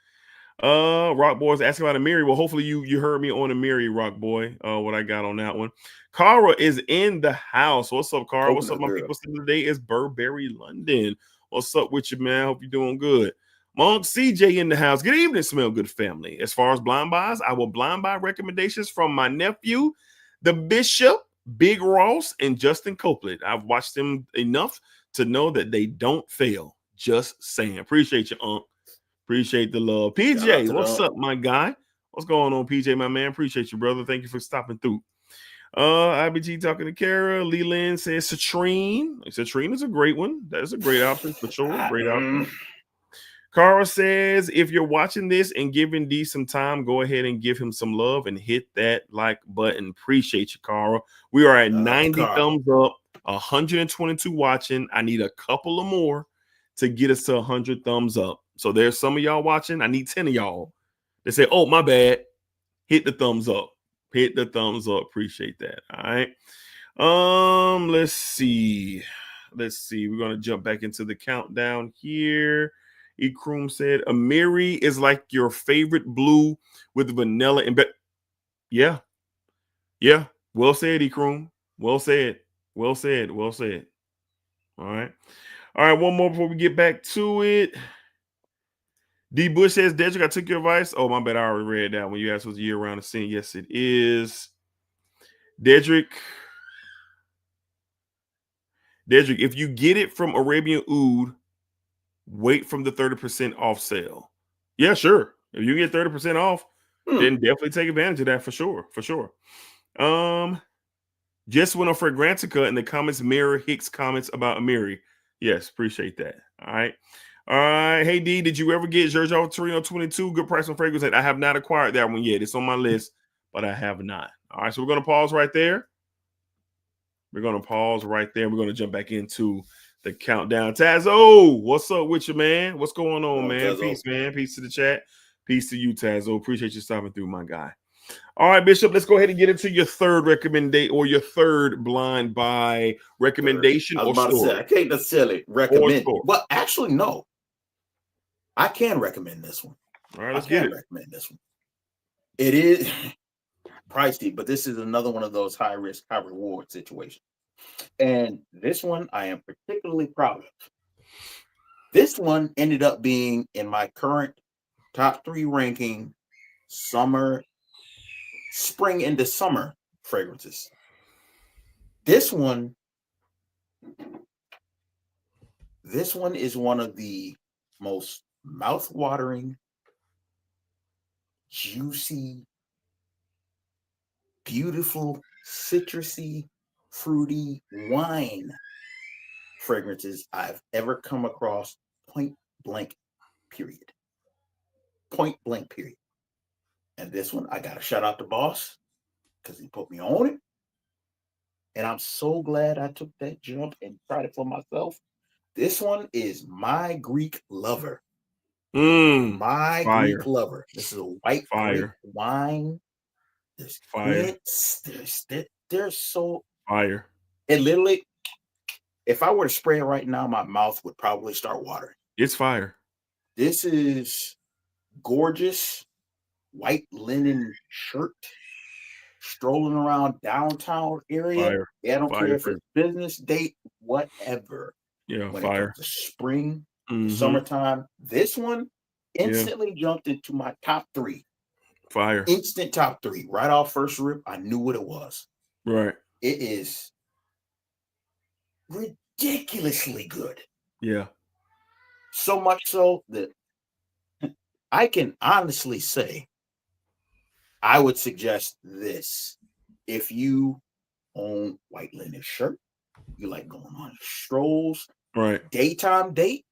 Rock Boy's asking about Amiri. Well, hopefully you heard me on Amiri, Rock Boy. What I got on that one. Cara is in the house. What's up, Cara? What's up, my people? Today is Burberry London. What's up with you, man? Hope you're doing good. Monk CJ in the house. Good evening, Smell Good family. As far as blind buys, I will blind buy recommendations from my nephew, the Bishop, Big Ross, and Justin Copeland. I've watched them enough to know that they don't fail. Just saying. Appreciate you, Unc. Appreciate the love. PJ, what's up, my guy? What's going on, PJ, my man? Appreciate you, brother. Thank you for stopping through. IBG talking to Kara. Leland says Citrine. Citrine is a great one. That is a great option for sure. Great option. Cara says, if you're watching this and giving D some time, go ahead and give him some love and hit that like button. Appreciate you, Cara. We are at 90 thumbs up, 122 watching. I need a couple of more to get us to 100 thumbs up. So there's some of y'all watching. I need 10 of y'all. They say, oh, my bad. Hit the thumbs up. Hit the thumbs up. Appreciate that. All right. Let's see. We're going to jump back into the countdown here. Ikrum said, Amiri is like your favorite blue with vanilla and yeah. Well said, Ikrum. Well said. All right. One more before we get back to it. D. Bush says, Dedrick, I took your advice. Oh, my bad. I already read that when you asked was year round the scene. Yes, it is. Dedrick, if you get it from Arabian Oud, wait from the 30% off sale. Yeah, sure. If you get 30% off, then definitely take advantage of that for sure. Just went on Fragrantica and the comments mirror Hicks comments about Amiri. Yes, appreciate that. All right. Hey D, did you ever get Giorgio Torino 22? Good price on fragrance. I have not acquired that one yet. It's on my list, but I have not. All right, so we're gonna pause right there. We're going to jump back into the countdown. Tazo, what's up with you, man? What's going on, man? Tazo. Peace, man. Peace to the chat. Peace to you, Tazo. Appreciate you stopping through, my guy. All right, Bishop, let's go ahead and get into your third recommendation or your third blind buy recommendation. I was about to say, I can't necessarily recommend. Well, actually, no. I can recommend this one. All right, let's get it. Recommend this one. It is pricey, but this is another one of those high risk, high reward situations. And this one I am particularly proud of. This one ended up being in my current top 3 ranking spring into summer fragrances. This one is one of the most mouth-watering, juicy, beautiful, citrusy, fruity wine fragrances I've ever come across. Point blank, period. Point blank, period. And this one, I got to shout out to Boss because he put me on it. And I'm so glad I took that jump and tried it for myself. This one is My Greek Lover. My fire. Greek Lover. This is a white grape wine. There's hints. There's so fire. It literally, if I were to spray it right now, my mouth would probably start watering. It's fire. This is gorgeous white linen shirt, strolling around downtown area. Fire. I don't care if it's business date, whatever. Yeah, when fire. It comes to spring, summertime, this one instantly jumped into my top 3. Fire. Instant top 3. Right off first rip, I knew what it was. Right. It is ridiculously good. Yeah. So much so that I can honestly say I would suggest this. If you own white linen shirt, you like going on strolls, right? Daytime date.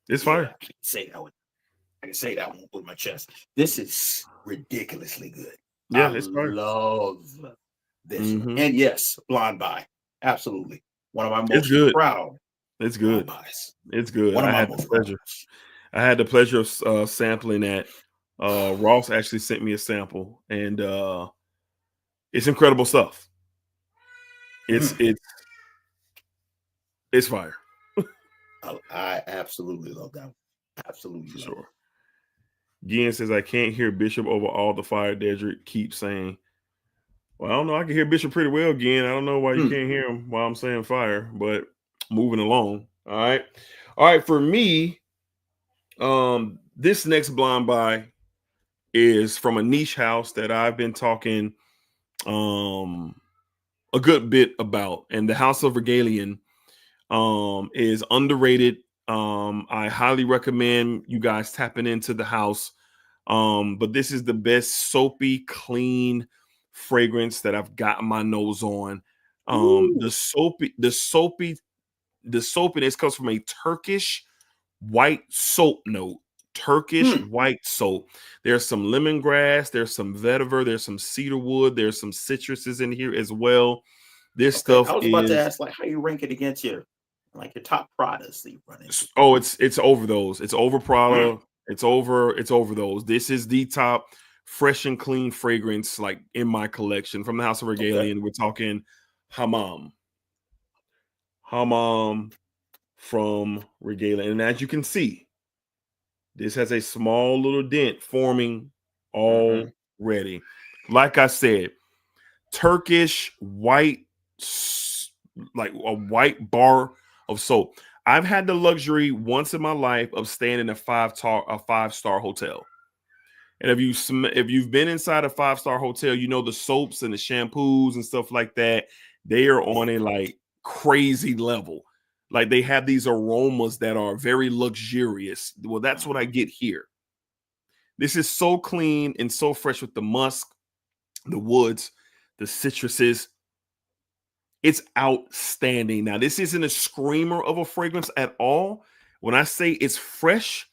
It's fire. I can say that one with my chest. This is ridiculously good. Yeah, it's fire. Love this. And yes, Blind Buy. Absolutely. One of my most proud. It's good. Buys. It's good. I had the pleasure of sampling that. Ross actually sent me a sample, and it's incredible stuff. It's fire. I absolutely love that one. Absolutely. For sure. Gian says, I can't hear Bishop over all the fire. Dedrick keeps saying, well, I don't know. I can hear Bishop pretty well, Gian. I don't know why you can't hear him while I'm saying fire, but moving along. All right. All right. For me, this next blind buy is from a niche house that I've been talking a good bit about. And the House of Regalian is underrated. I highly recommend you guys tapping into the house. But this is the best soapy, clean fragrance that I've gotten my nose on. The soapiness comes from a Turkish white soap note. Turkish white soap. There's some lemongrass, there's some vetiver, there's some cedarwood, there's some citruses in here as well. This stuff I was about to ask, like, how you rank it against your top products that you run into. Oh, it's over those. It's over Prada. It's over those. This is the top fresh and clean fragrance like in my collection from the House of Regalian. Okay. We're talking Hammam from Regalian. And as you can see, this has a small little dent forming already. Like I said, Turkish white, like a white bar of soap. I've had the luxury once in my life of staying in a five-star hotel. And if you've been inside a 5-star hotel, you know the soaps and the shampoos and stuff like that, they are on a like crazy level. Like they have these aromas that are very luxurious. Well, that's what I get here. This is so clean and so fresh with the musk, the woods, the citruses. It's outstanding. Now, this isn't a screamer of a fragrance at all. When I say it's fresh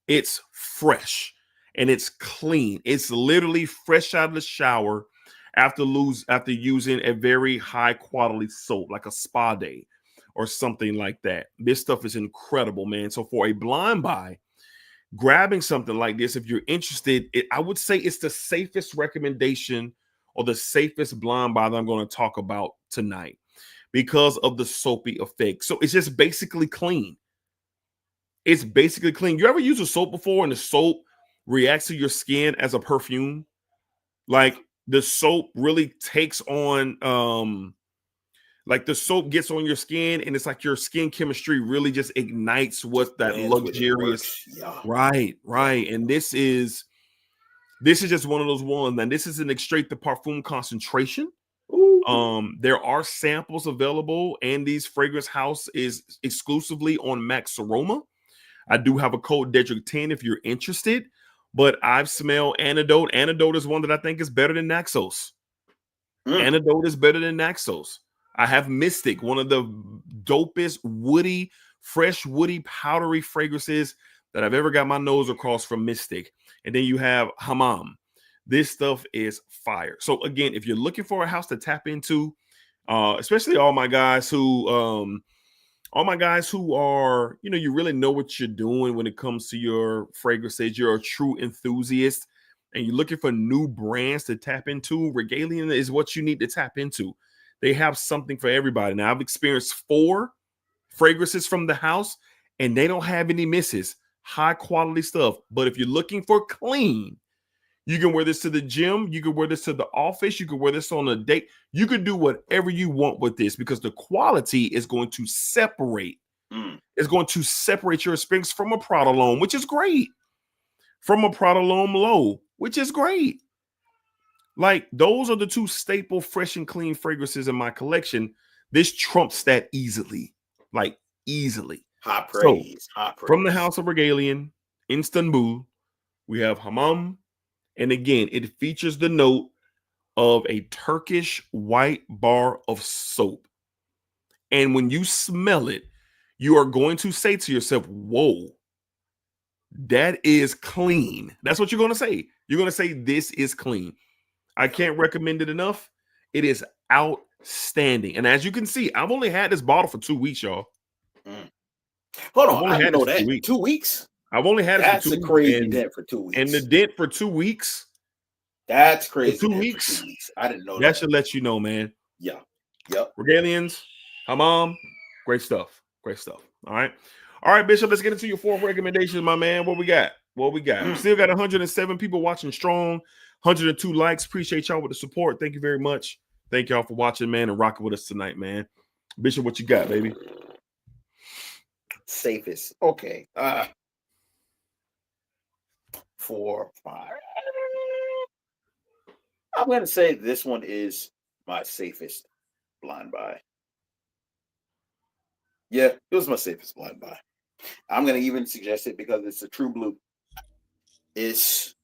and it's clean. It's literally fresh out of the shower after using a very high quality soap, like a spa day or something like that. This stuff is incredible, man. So for a blind buy, grabbing something like this, if you're interested, I would say it's the safest recommendation or the safest blind buy that I'm going to talk about tonight because of the soapy effect. So it's just basically clean. It's basically clean. You ever use a soap before and the soap reacts to your skin as a perfume? Like the soap really takes on, like the soap gets on your skin and it's like your skin chemistry really just ignites what that luxurious. Right. And this is just one of those ones. And this is an extrait de parfum concentration. There are samples available, and these fragrance house is exclusively on Max Aroma. I do have a code Dedrick10 if you're interested, but I've smelled Antidote. Antidote is one that I think is better than Naxos. Antidote is better than Naxos. I have Mystic, one of the dopest woody, fresh woody, powdery fragrances that I've ever got my nose across from Mystic. And then you have Hammam. This stuff is fire. So again, if you're looking for a house to tap into, especially all my guys who are, you know, you really know what you're doing when it comes to your fragrances. You're a true enthusiast and you're looking for new brands to tap into. Regalian is what you need to tap into. They have something for everybody. Now, I've experienced 4 fragrances from the house and they don't have any misses. High quality stuff. But if you're looking for clean, you can wear this to the gym. You can wear this to the office. You can wear this on a date. You can do whatever you want with this because the quality is going to separate. It's going to separate your experience from a Prodalone, which is great. From a Prodalone Low, which is great. Like, those are the 2 staple fresh and clean fragrances in my collection. This trumps that easily. Like, easily. High praise. So, high praise. From the House of Regalian, Istanbul, we have Hammam. And again, it features the note of a Turkish white bar of soap. And when you smell it, you are going to say to yourself, whoa, that is clean. That's what you're going to say. You're going to say, this is clean. I can't recommend it enough. It is outstanding. And as you can see, I've only had this bottle for 2 weeks, y'all. Hold on. I didn't know that. 2 weeks? I've only had it for 2 weeks. That's a crazy dent for 2 weeks. And the dent for 2 weeks. That's crazy. For 2 weeks. I didn't know that. That should let you know, man. Yeah. Yep. Regalians, Hammam, great stuff. Great stuff. All right. All right, Bishop, let's get into your 4th recommendation, my man. What we got? We still got 107 people watching strong, 102 likes. Appreciate y'all with the support. Thank you very much. Thank y'all for watching, man, and rocking with us tonight, man. Bishop, what you got, baby? Safest. Okay. 4, 5. I'm going to say this one is my safest blind buy. Yeah, it was my safest blind buy. I'm going to even suggest it because it's a true blue. It's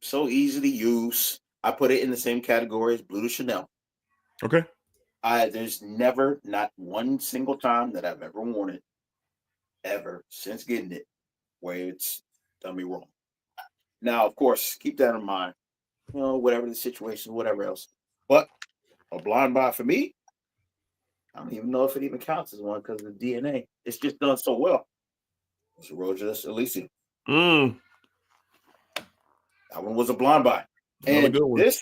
so easy to use. I put it in the same category as Blue de Chanel. Okay. There's never, not one single time that I've ever worn it, ever since getting it, where it's done me wrong. Now, of course, keep that in mind. You know, whatever the situation, whatever else. But a blind buy for me, I don't even know if it even counts as one because of the DNA. It's just done so well. It's Rojas Elysium. That one was a blind buy. And this,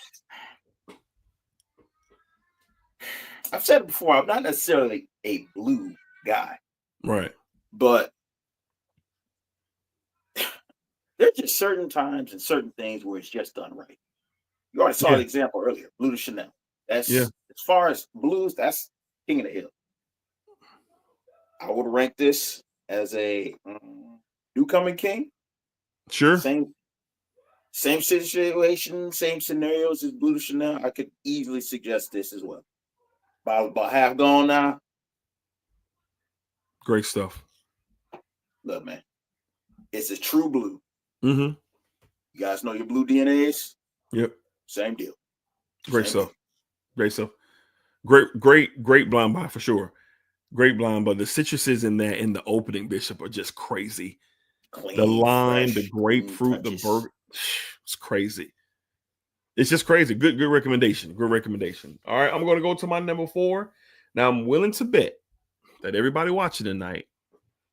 I've said it before, I'm not necessarily a blue guy. Right. But there's just certain times and certain things where it's just done right. You already saw the example earlier, Blue de Chanel. That's as far as blues, that's king of the hill. I would rank this as a newcoming king. Sure. Same situation, same scenarios as Blue de Chanel. I could easily suggest this as well. About half gone now. Great stuff. Look, man, it's a true blue. Mm-hmm. You guys know your blue DNAs? Yep. Same deal. Great stuff. Great stuff. Great blind buy for sure. Great blind buy. The citruses in the opening, Bishop, are just crazy. Clean, the lime, fresh, the grapefruit, the burger. It's crazy. It's just crazy. Good recommendation. Good recommendation. All right, I'm going to go to my number 4. Now, I'm willing to bet that everybody watching tonight,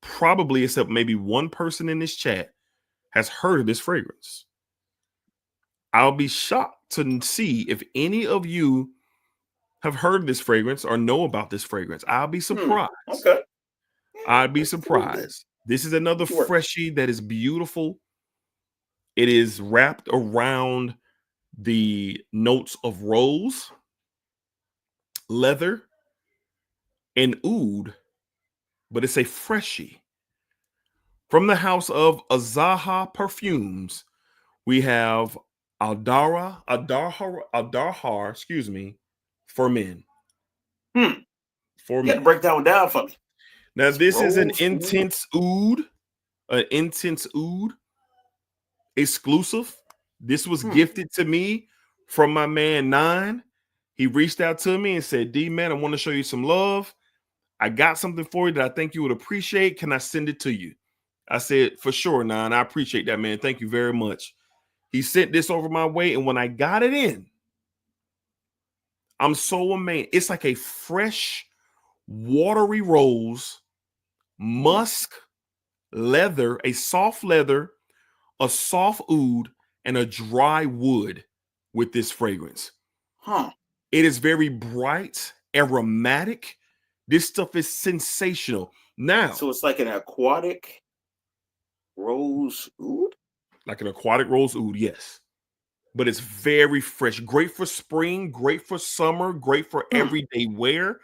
probably except maybe one person in this chat, has heard of this fragrance. I'll be shocked to see if any of you have heard of this fragrance or know about this fragrance. I'll be surprised. Okay. I'd be surprised. This is another freshie that is beautiful. It is wrapped around the notes of rose, leather, and oud, but it's a freshie. From the house of Azaha Perfumes, we have Aldarhar, for men. For You got to men. break that one down for me. Now, this is an Rose intense oud. An intense oud. Exclusive. This was gifted to me from my man Nine. He reached out to me and said, D man, I want to show you some love. I got something for you that I think you would appreciate. Can I send it to you? I said, for sure, Nine. I appreciate that, man. Thank you very much. He sent this over my way, and when I got it in, I'm so amazed. It's like a fresh, watery rose, musk, leather, a soft leather, a soft oud, and a dry wood with this fragrance. It is very bright, aromatic. This stuff is sensational. Now, so it's like an aquatic rose oud? Like an aquatic rose oud, yes. But it's very fresh. Great for spring, great for summer, great for everyday wear.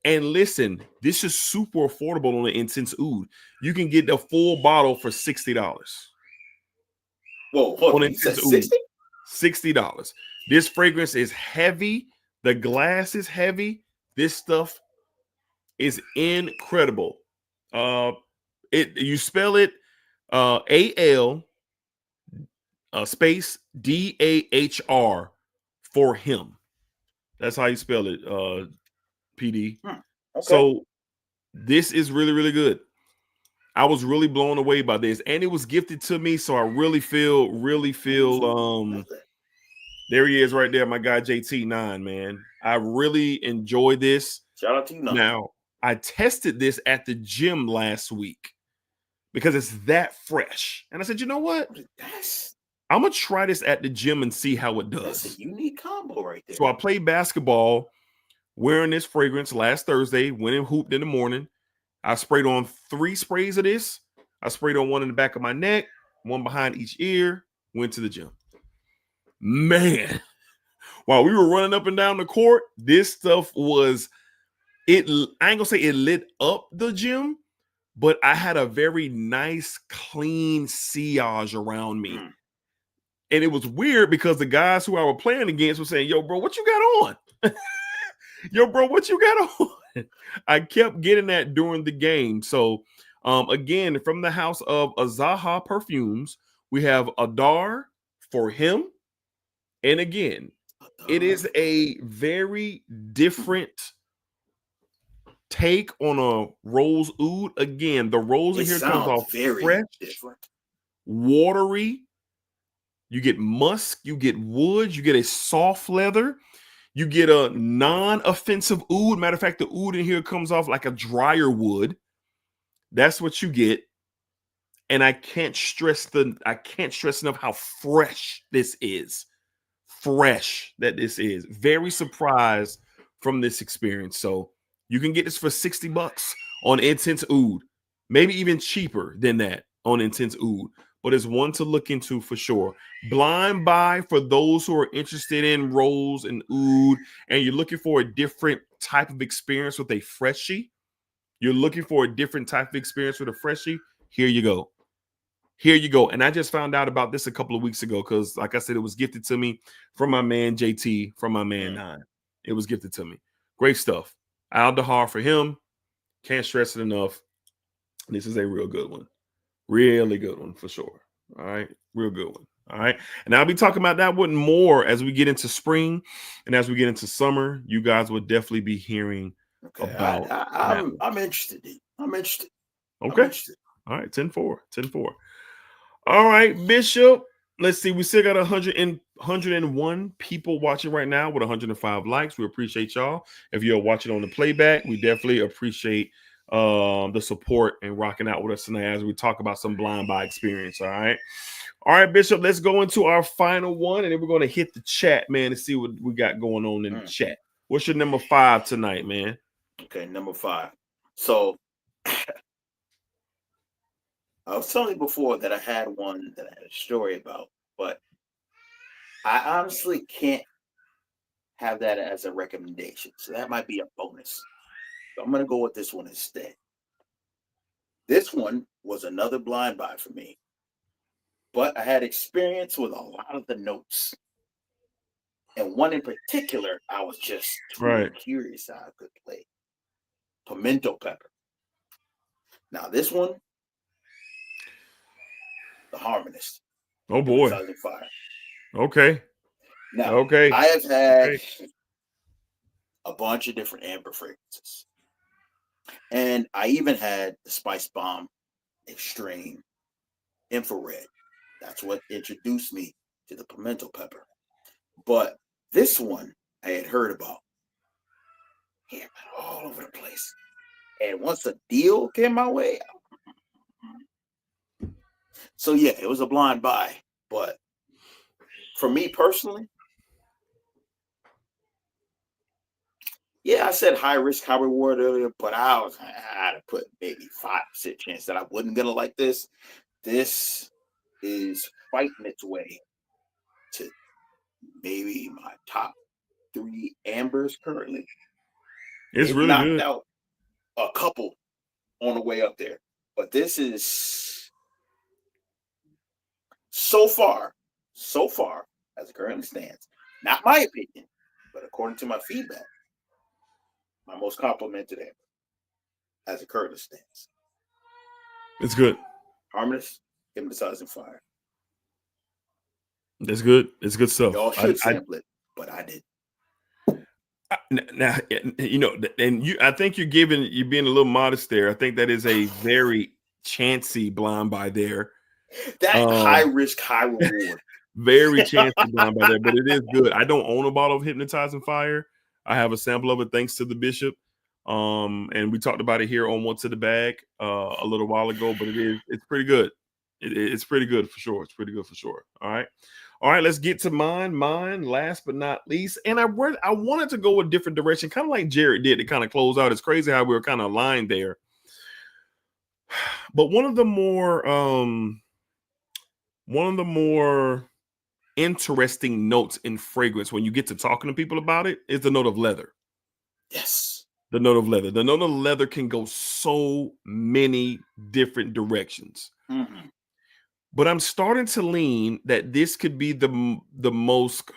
And listen, this is super affordable on the Intense Oud. You can get the full bottle for $60. Whoa, hold on. You said 60? $60. This fragrance is heavy. The glass is heavy. This stuff is incredible. You spell it AL space DAHR for him. That's how you spell it, PD. Okay. So this is really, really good. I was really blown away by this, and it was gifted to me. So I really feel there he is right there, my guy JT9, man. I really enjoy this. Shout out to you. Now, I tested this at the gym last week because it's that fresh. And I said, you know what? I'm going to try this at the gym and see how it does. That's a unique combo right there. So I played basketball wearing this fragrance last Thursday, went and hooped in the morning. I sprayed on 3 sprays of this. I sprayed on one in the back of my neck, one behind each ear, went to the gym. Man, while we were running up and down the court, this stuff was, I ain't gonna say it lit up the gym, but I had a very nice, clean sillage around me. And it was weird because the guys who I were playing against were saying, yo, bro, what you got on? Yo, bro, what you got on? I kept getting that during the game. So, again, from the house of Azaha Perfumes, we have Adar for him. And again, it is a very different take on a rose oud. Again, the rose in here comes off very fresh, different, watery. You get musk, you get wood, you get a soft leather, you get a non-offensive oud. Matter of fact, the oud in here comes off like a drier wood. That's what you get. And I can't stress enough how fresh this is. Fresh that this is. Very surprised from this experience. So you can get this for $60 on Intense Oud. Maybe even cheaper than that on Intense Oud. But it's one to look into for sure. Blind buy for those who are interested in rose and oud, and you're looking for a different type of experience with a freshie. You're looking for a different type of experience with a freshie. Here you go. Here you go. And I just found out about this a couple of weeks ago because, like I said, it was gifted to me from my man JT, from my man Nine. It was gifted to me. Great stuff. Al Dahar for him. Can't stress it enough. This is a real good one. Really good one for sure. All right. Real good one. All right. And I'll be talking about that one more as we get into spring and as we get into summer. You guys will definitely be hearing about I'm interested. I'm interested. Okay. I'm interested. All right. 10-4. 10-4. All right, Bishop. Let's see. We still got 101 people watching right now with 105 likes. We appreciate y'all. If you're watching on the playback, we definitely appreciate the support and rocking out with us tonight as we talk about some blind buy experience. All right, Bishop, let's go into our final one, and then we're going to hit the chat, man, and see what we got going on in the chat. What's your number 5 tonight, man? Okay, number 5. So I was telling you before that I had one that I had a story about, but I honestly can't have that as a recommendation. So that might be a bonus. So I'm going to go with this one instead. This one was another blind buy for me, but I had experience with a lot of the notes. And one in particular, I was just too curious how I could play. Pimento pepper. Now this one, the Harmonist. Oh boy. Fire. Okay. Now, I have had a bunch of different amber fragrances. And I even had the Spice Bomb Extreme Infrared. That's what introduced me to the pimento pepper. But this one I had heard about. Yeah, all over the place. And once a deal came my way, so yeah, it was a blind buy. But for me personally, yeah, I said high risk, high reward earlier, but I had to put maybe 5% chance that I wasn't gonna like this. This is fighting its way to maybe my top 3 ambers currently. It's really knocked good. Out a couple on the way up there, but this is so far, as it currently stands, not my opinion, but according to my feedback, my most complimented amber as it currently stands. It's good. Harmless, hypnotizing fire. That's good. It's good stuff. Y'all should sample it, but I did. Now, you know, and I think you're being a little modest there. I think that is a very chancy blind buy there. That high risk, high reward. Very chancy blind buy there, but it is good. I don't own a bottle of Hypnotizing Fire. I have a sample of it thanks to the Bishop. And we talked about it here on What's in the Bag a little while ago, but it's pretty good. It's pretty good for sure. It's pretty good for sure. All right, let's get to mine. Last but not least, and I wanted to go a different direction, kind of like Jared did to kind of close out. It's crazy how we were kind of aligned there. But one of the more interesting notes in fragrance when you get to talking to people about it is the note of leather. Yes. The note of leather. The note of leather can go so many different directions. Mm-hmm. But I'm starting to lean that this could be the most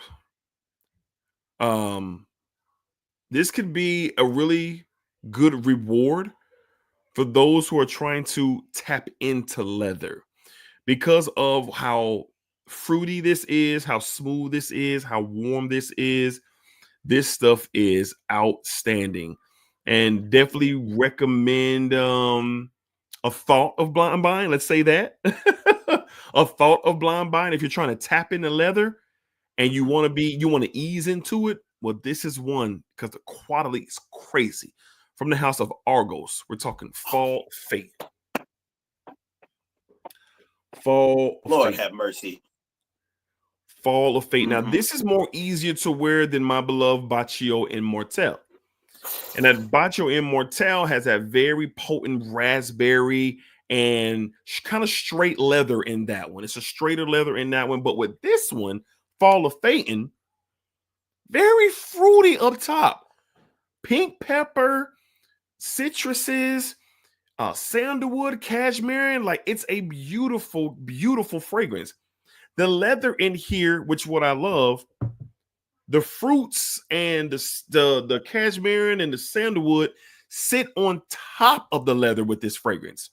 this could be a really good reward for those who are trying to tap into leather because of how fruity this is, how smooth this is, how warm this is. This stuff is outstanding, and definitely recommend a thought of blind buying. Let's say that a thought of blind buying. If you're trying to tap into leather and you want to ease into it, well, this is one because the quality is crazy. From the house of Argos, we're talking Fall Fate. Fall Lord Fate. have mercy. Fall of Fate. Now, this is more easier to wear than my beloved Bacio Immortel. And that Bacio Immortel has that very potent raspberry and kind of straight leather in that one. It's a straighter leather in that one. But with this one, Fall of Phaeton, very fruity up top. Pink pepper, citruses, sandalwood, cashmere. Like, it's a beautiful, beautiful fragrance. The leather in here, which what I love, the fruits and the cashmere and the sandalwood sit on top of the leather with this fragrance.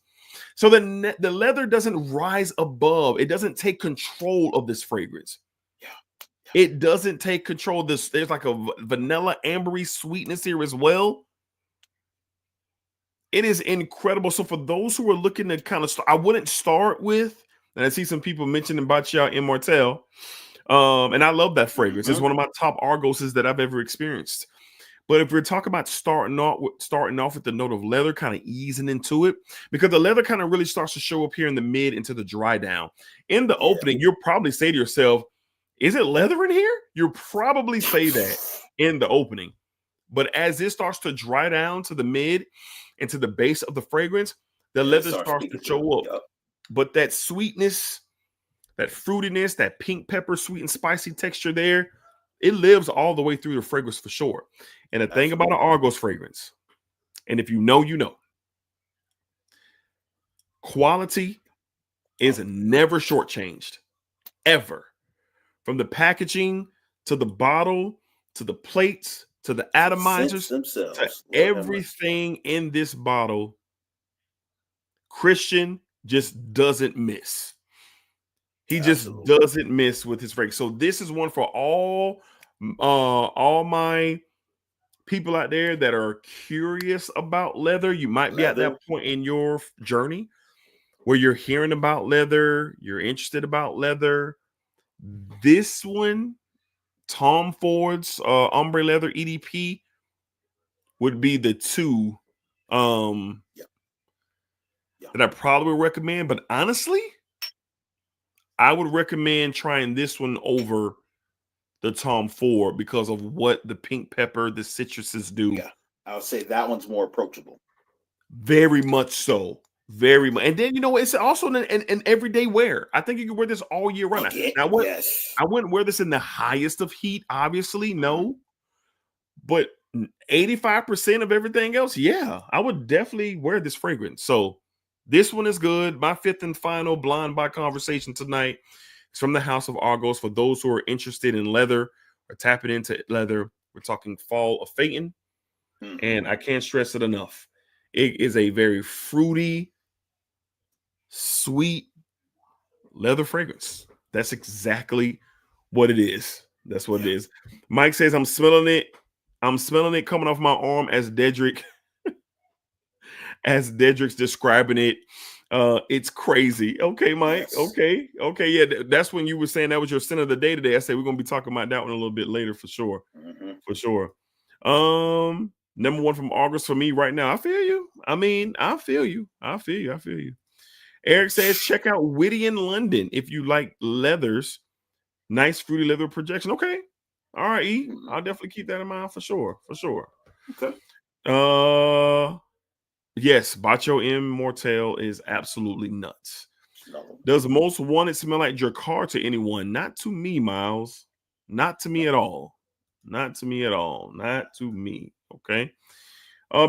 So the leather doesn't rise above. It doesn't take control of this fragrance. Yeah. It doesn't take control of this. There's like a vanilla ambery sweetness here as well. It is incredible. So for those who are looking to kind of start, I wouldn't start with, and I see some people mentioning Bacio Immortel. And I love that fragrance. It's one of my top Argoses that I've ever experienced. But if we're talking about starting off with the note of leather, kind of easing into it, because the leather kind of really starts to show up here in the mid into the dry down. In the opening, you'll probably say to yourself, is it leather in here? You'll probably say that in the opening. But as it starts to dry down to the mid and to the base of the fragrance, the leather starts to show up. Yep. But that sweetness, that fruitiness, that pink pepper, sweet and spicy texture there, it lives all the way through the fragrance for sure. And the thing about an Argos fragrance, and if you know, you know, quality is never shortchanged, ever. From the packaging to the bottle, to the plates, to the atomizers, to everything in this bottle, Christian just doesn't miss. He just doesn't miss with his fragrance. So this is one for all my people out there that are curious about leather. You might be at that point in your journey where you're hearing about leather, you're interested about leather. This one, Tom Ford's ombre leather EDP, would be the two that I probably would recommend. But honestly, I would recommend trying this one over the Tom Ford because of what the pink pepper, the citruses do. Yeah, I would say that one's more approachable. Very much so. Very much. And then, it's also an everyday wear. I think you can wear this all year round. Now, I wouldn't wear this in the highest of heat, obviously, no. But 85% of everything else, yeah, I would definitely wear this fragrance. So this one is good. My fifth and final blind buy conversation tonight is from the House of Argos. For those who are interested in leather or tapping into leather, we're talking Fall of Phaeton. And I can't stress it enough. It is a very fruity, sweet leather fragrance. That's exactly what it is. That's what it is. Mike says, I'm smelling it. I'm smelling it coming off my arm as Dedrick. As Dedrick's describing it. It's crazy. Okay, Mike. Yes. Okay. Yeah, that's when you were saying that was your sin of the day today. I said we're gonna be talking about that one a little bit later for sure. For sure. Number one from August for me right now. I feel you. I feel you. Eric says, check out Witty in London if you like leathers. Nice fruity leather projection. Okay. All right, E. I'll definitely keep that in mind for sure. Okay. Yes, Bacio Immortelle is absolutely nuts. Does most wanted smell like Drakkar to anyone? Not to me, Miles. Not to me at all. Not to me. Okay.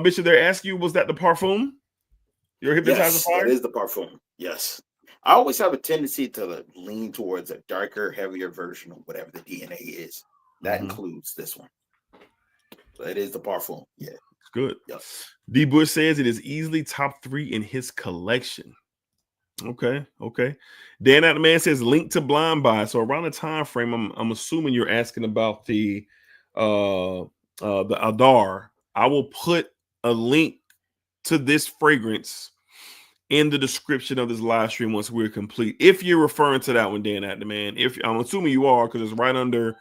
Bishop, they're asking you, was that the parfum? Your hypnotizer fire? That is the parfum. Yes. I always have a tendency to lean towards a darker, heavier version of whatever the DNA is. That includes this one. So it is the parfum. Yeah. It's good. Yes. D. Bush says it is easily top 3 in his collection. Okay. Dan Out the Man says link to blind buy. So around the time frame, I'm assuming you're asking about the Adar. I will put a link to this fragrance in the description of this live stream once we're complete. If you're referring to that one, Dan Out the Man, if I'm assuming you are, because it's right under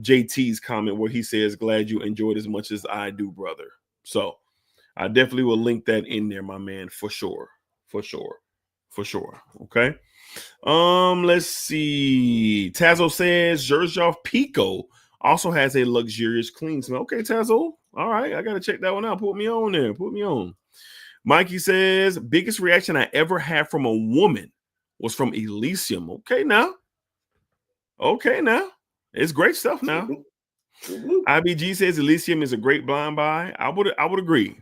JT's comment where he says, glad you enjoyed as much as I do, brother. So I definitely will link that in there, my man, for sure. Okay. Let's see. Tazo says Xerjoff Pico also has a luxurious clean smell. Okay, Tazo. All right, I gotta check that one out. Put me on there. Mikey says biggest reaction I ever had from a woman was from Elysium. Okay, now. It's great stuff now. IBG says Elysium is a great blind buy. I would agree.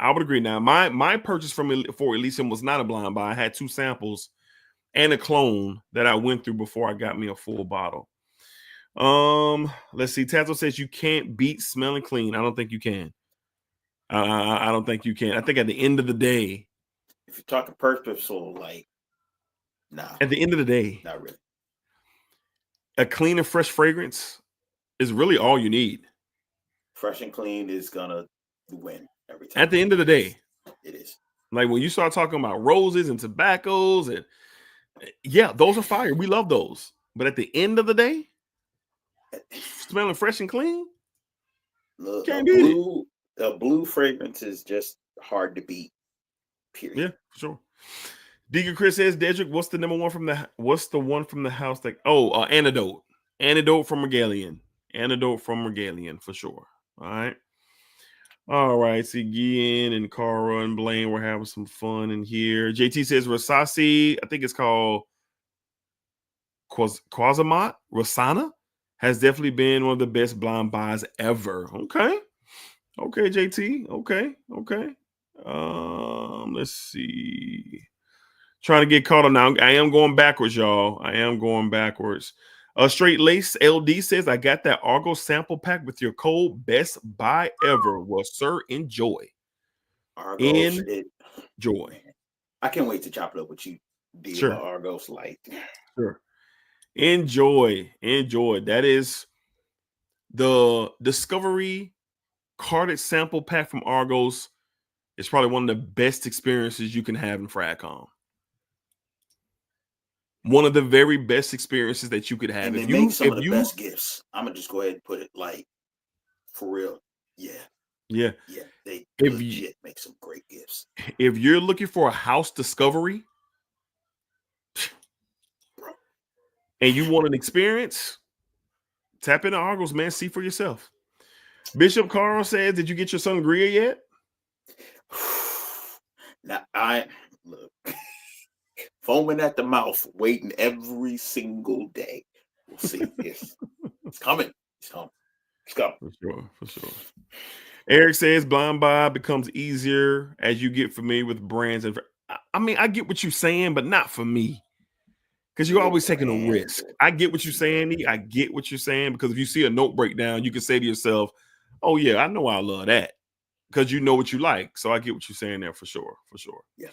Now, my purchase for Elysium was not a blind buy. I had 2 samples and a clone that I went through before I got me a full bottle. Let's see. Tazo says you can't beat smelling clean. I don't think you can. I don't think you can. I think at the end of the day, if you're talking purposeful, nah. At the end of the day, not really. A clean and fresh fragrance is really all you need. Fresh and clean is gonna win every time. At the end of the day, it is. Like when you start talking about roses and tobaccos, and yeah, those are fire. We love those. But at the end of the day, smelling fresh and clean, can't beat it. The blue fragrance is just hard to beat. Period. Yeah, for sure. Deacon Chris says, Dedrick, what's the one from the house that Antidote. Antidote from Regalian. For sure. All right. See, Gian and Cara and Blaine, we're having some fun in here. JT says Rasasi, I think it's called Quasamat Rosana, has definitely been one of the best blind buys ever. Okay, JT. Okay. Let's see. Trying to get caught up now. I am going backwards, y'all. Straight Lace LD says, I got that Argo sample pack with your code best buy ever. Well, sir, enjoy. Argos, Enjoy. I can't wait to chop it up with you, D, Sure. about Argos. Like, sure. Enjoy. That is the Discovery carded sample pack from Argos. It's probably one of the best experiences you can have in FragCom. One of the very best experiences that you could have. And they make some of the best gifts. I'm gonna just go ahead and put it like for real. Yeah. They legit make some great gifts. If you're looking for a house discovery and you want an experience, tap into Argos, man. See for yourself. Bishop Carl says, did you get your sangria yet? Now I look foaming at the mouth, waiting every single day. We'll see. It's coming. It's coming. For sure. Eric says blind buy becomes easier as you get familiar with brands. And I mean, I get what you're saying, but not for me. Because you're always taking a risk. I get what you're saying, E. I get what you're saying. Because if you see a note breakdown, you can say to yourself, oh, yeah, I know I love that. Because you know what you like. So I get what you're saying there for sure. Yeah.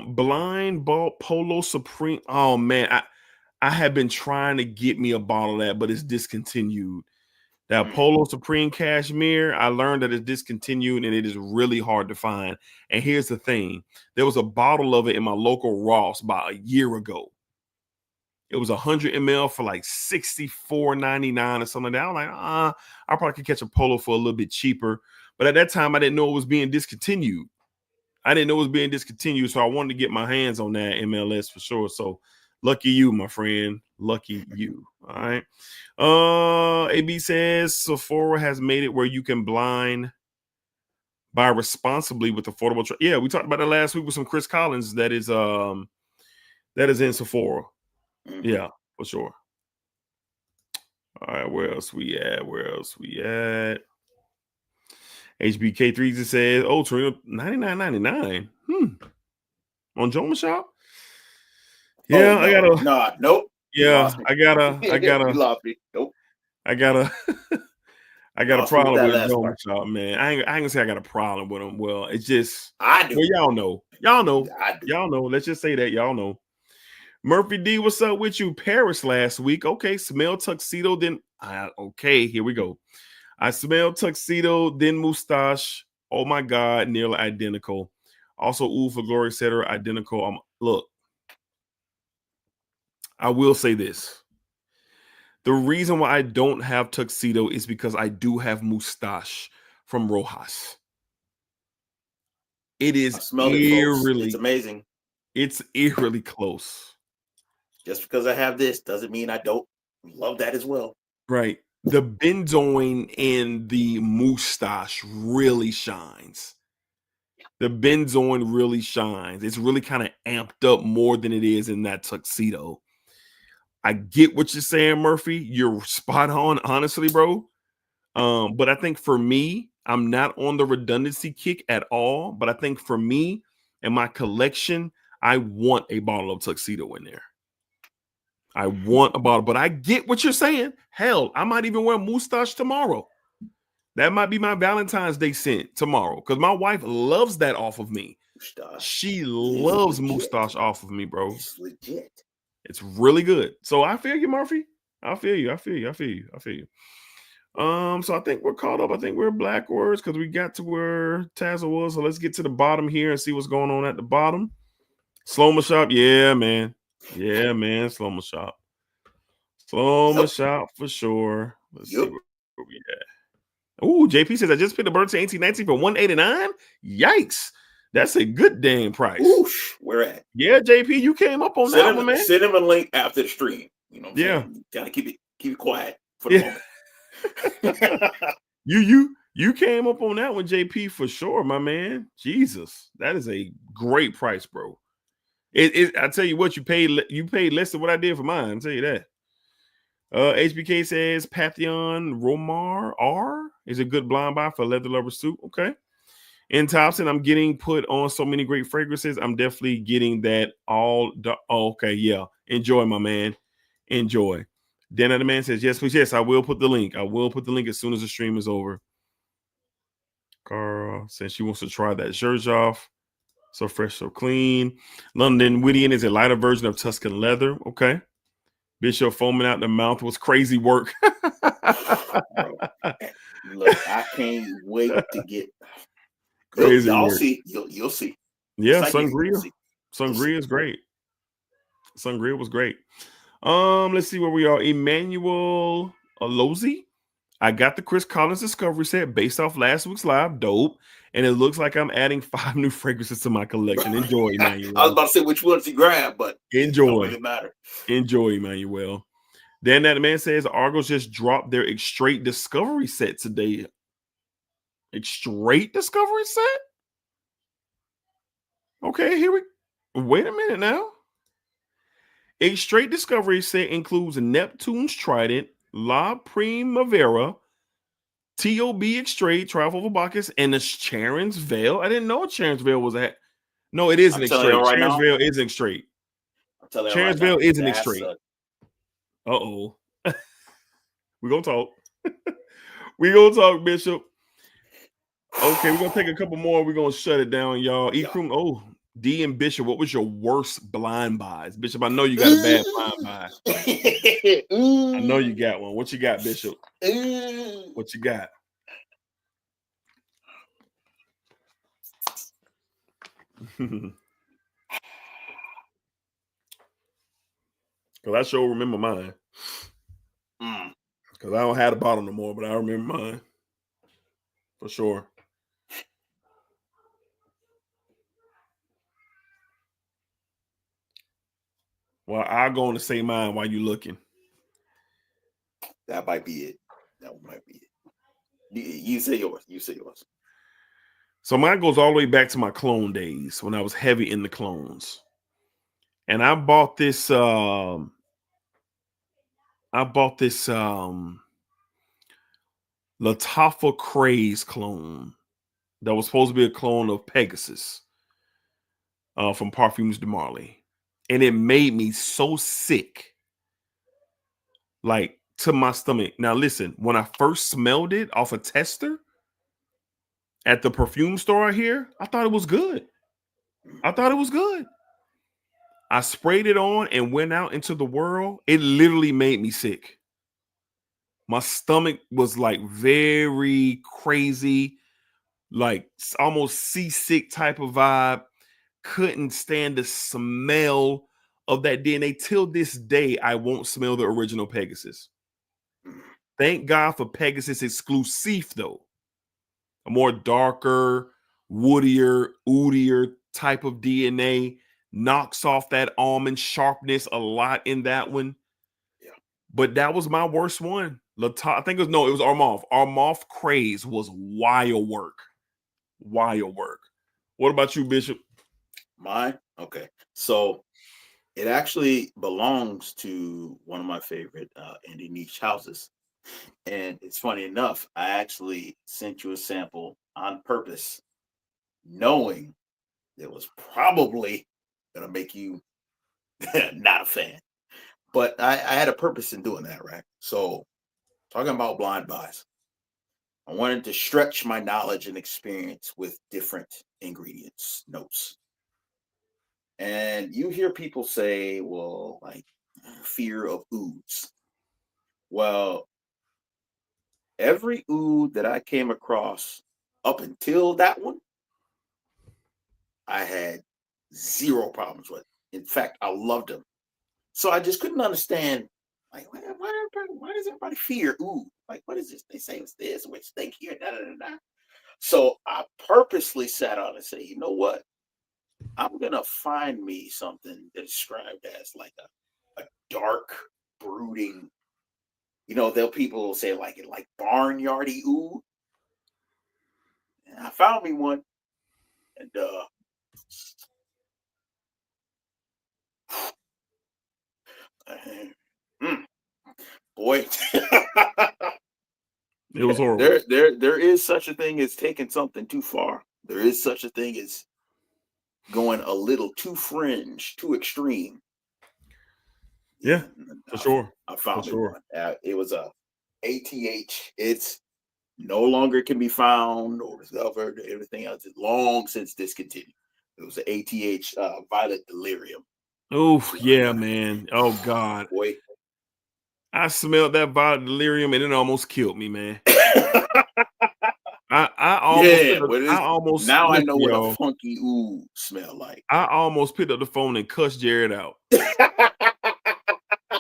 Blind Ball Polo Supreme. Oh, man. I have been trying to get me a bottle of that, but it's discontinued. That Polo Supreme Cashmere, I learned that it's discontinued and it is really hard to find. And here's the thing. There was a bottle of it in my local Ross about a year ago. It was 100 ml for like $64.99 or something like that. I'm like, I probably could catch a Polo for a little bit cheaper. But at that time, I didn't know it was being discontinued. So I wanted to get my hands on that MLS for sure. So lucky you, my friend. Lucky you. All right. AB says Sephora has made it where you can blind buy responsibly with affordable. Yeah, we talked about that last week with some Chris Collins that is in Sephora. Yeah, for sure. All right, where else we at? HBK3 says, oh, Torino, $99.99. On Joma Shop? Yeah, I gotta. Nope. Yeah, I gotta. You lost me. Nope. I gotta a problem with Joma Shop, man. I ain't gonna say I got a problem with them. Well, it's just I do. Well, y'all know. I do. Y'all know. Let's just say that y'all know. Murphy D, what's up with you? Paris last week. Okay, smell tuxedo, then okay, here we go. I smell tuxedo, then mustache. Oh my God, nearly identical. Also, ooh for glory, etc. Identical. Look, I will say this. The reason why I don't have tuxedo is because I do have mustache from Rojas. It is eerily. It's amazing. It's eerily close. Just because I have this doesn't mean I don't love that as well. Right. The benzoin in the mustache really shines. It's really kind of amped up more than it is in that tuxedo. I get what you're saying, Murphy. You're spot on, honestly, bro. But I think for me, I'm not on the redundancy kick at all. But I think for me and my collection, I want a bottle of tuxedo in there. I want a bottle, but I get what you're saying. Hell, I might even wear mustache tomorrow. That might be my Valentine's Day scent tomorrow because my wife loves that off of me. She loves mustache off of me, bro. It's legit. It's really good. So I feel you, Murphy. I feel you. So I think we're caught up. I think we're Black Words because we got to where Tazza was. So let's get to the bottom here and see what's going on at the bottom. Slow-mo shop. Yeah, man. Slow-mo shop. Shop for sure. Let's see where we at. Ooh, JP says I just picked a birthday 1819 for $189. Yikes. That's a good damn price. Oosh, where at? Yeah, JP, you came up on that one, man. Send him a link after the stream. You know what I'm saying? Gotta keep it quiet for the moment. You came up on that one, JP, for sure, my man. Jesus, that is a great price, bro. I tell you what, you paid less than what I did for mine. I'll tell you that. HBK says Pantheon Romar R is a good blind buy for leather lover suit. Okay. In Thompson, I'm getting put on so many great fragrances. I'm definitely getting that all. Okay, yeah. Enjoy, my man. Enjoy. Then the man says, yes, please. Yes, I will put the link. I will put the link as soon as the stream is over. Carl says she wants to try that Xerjoff. So fresh, so clean. London Whittian is a lighter version of Tuscan leather. Okay. Bishop foaming out the mouth was crazy work. Bro, look, I can't wait to get crazy y'all work. see. You'll see. Yeah, Sangria. Sangria is great. Sangria was great. Let's see where we are. Emmanuel Alozi. I got the Chris Collins Discovery set based off last week's live. Dope. And it looks like I'm adding 5 new fragrances to my collection. Enjoy, Emmanuel. I was about to say which ones you grab, but enjoy. It don't really matter. Enjoy, Emmanuel. Then that man says Argos just dropped their Straight Discovery set today. Straight Discovery set? Okay, here we wait a minute now. A Straight Discovery set includes Neptune's Trident, La Primavera, T.O.B. Straight, Triumph of Bacchus, and the Charon's Veil. I didn't know Charon's Veil was that. No, it isn't Straight. Right Charon's Veil isn't Straight. Charon's Veil isn't Straight. Uh-oh. We're going to talk. We're going to talk, Bishop. Okay, we're going to take a couple more. We're going to shut it down, y'all. D and Bishop, what was your worst blind buys? Bishop, I know you got a bad blind buy. I know you got one. What you got, Bishop? What you got? Because I sure remember mine. Because I don't have the bottle no more, but I remember mine. For sure. Well, I'll go on to say mine while you're looking. That might be it. That might be it. You say yours. You say yours. So mine goes all the way back to my clone days when I was heavy in the clones. And I bought this Latafa Craze clone that was supposed to be a clone of Pegasus from Parfums de Marly. And it made me so sick, like to my stomach. Now, listen, when I first smelled it off a tester at the perfume store here, I thought it was good. I sprayed it on and went out into the world. It literally made me sick. My stomach was like very crazy, like almost seasick type of vibe. Couldn't stand the smell of that DNA. Till this day, I won't smell the original Pegasus. Thank God for Pegasus exclusive, though. A more darker, woodier, oodier type of DNA. Knocks off that almond sharpness a lot in that one. Yeah. But that was my worst one. I think it was Armaf. Armaf Craze was wild work. Wild work. What about you, Bishop? Mine? Okay. So it actually belongs to one of my favorite indie niche houses. And it's funny enough, I actually sent you a sample on purpose, knowing it was probably going to make you not a fan. But I had a purpose in doing that, right? So talking about blind buys, I wanted to stretch my knowledge and experience with different ingredients, notes. And you hear people say, well, like fear of ouds. Well, every oud that I came across up until that one, I had zero problems with. In fact, I loved them. So I just couldn't understand, like, why does everybody fear oud? Like, what is this? They say it's this, which think here, da da da da. So I purposely sat on and said, you know what? I'm gonna find me something that's described as like a dark, brooding. You know, people will say like barnyardy oud. And I found me one, and boy, it was horrible. There is such a thing as taking something too far. There is such a thing as going a little too fringe, too extreme. Yeah, for sure. I found for it sure. one. It was a ATH. It's no longer can be found or discovered. Everything else is long since discontinued. It was an ATH Violet Delirium. Oh yeah, man. Oh God. Boy. I smelled that Violet Delirium and it almost killed me, man. I almost now I listen, know what a y'all. funky ooh smell like. I almost picked up the phone and cussed Jared out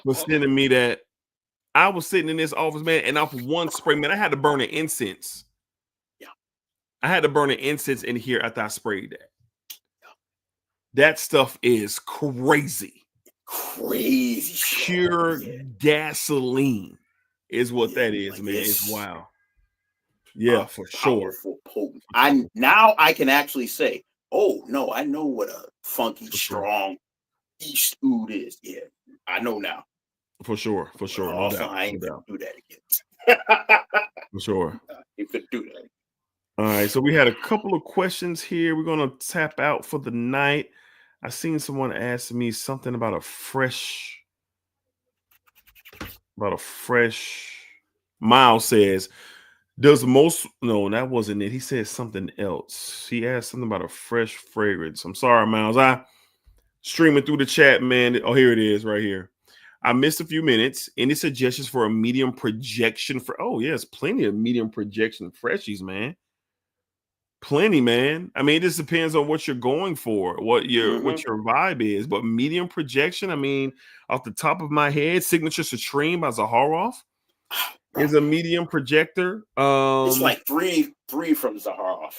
for sending me that. I was sitting in this office, man, and off one spray, man, I had to burn an incense. Yeah. I had to burn an incense in here after I sprayed that. Yeah. That stuff is crazy. Crazy. Pure gasoline is what that is, like, man. It's wow. Yeah, for sure. Potent. I can actually say, oh no, I know what a funky, strong East oud is. Yeah, I know now. For sure. No doubt. I ain't gonna do that again. For sure. You could do that. All right, so we had a couple of questions here. We're gonna tap out for the night. I seen someone ask me something about a fresh. Miles says, no, that wasn't it. He said something else. He asked something about a fresh fragrance. I'm sorry, Miles. I streaming through the chat, man. Oh, here it is right here. I missed a few minutes. Any suggestions for a medium projection for? Oh, yes, plenty of medium projection freshies, man. Plenty, man. I mean, it just depends on what you're going for, what your vibe is. But medium projection, I mean, off the top of my head, Signature Citrine by Zaharoff is a medium projector. It's like three from Zaharoff.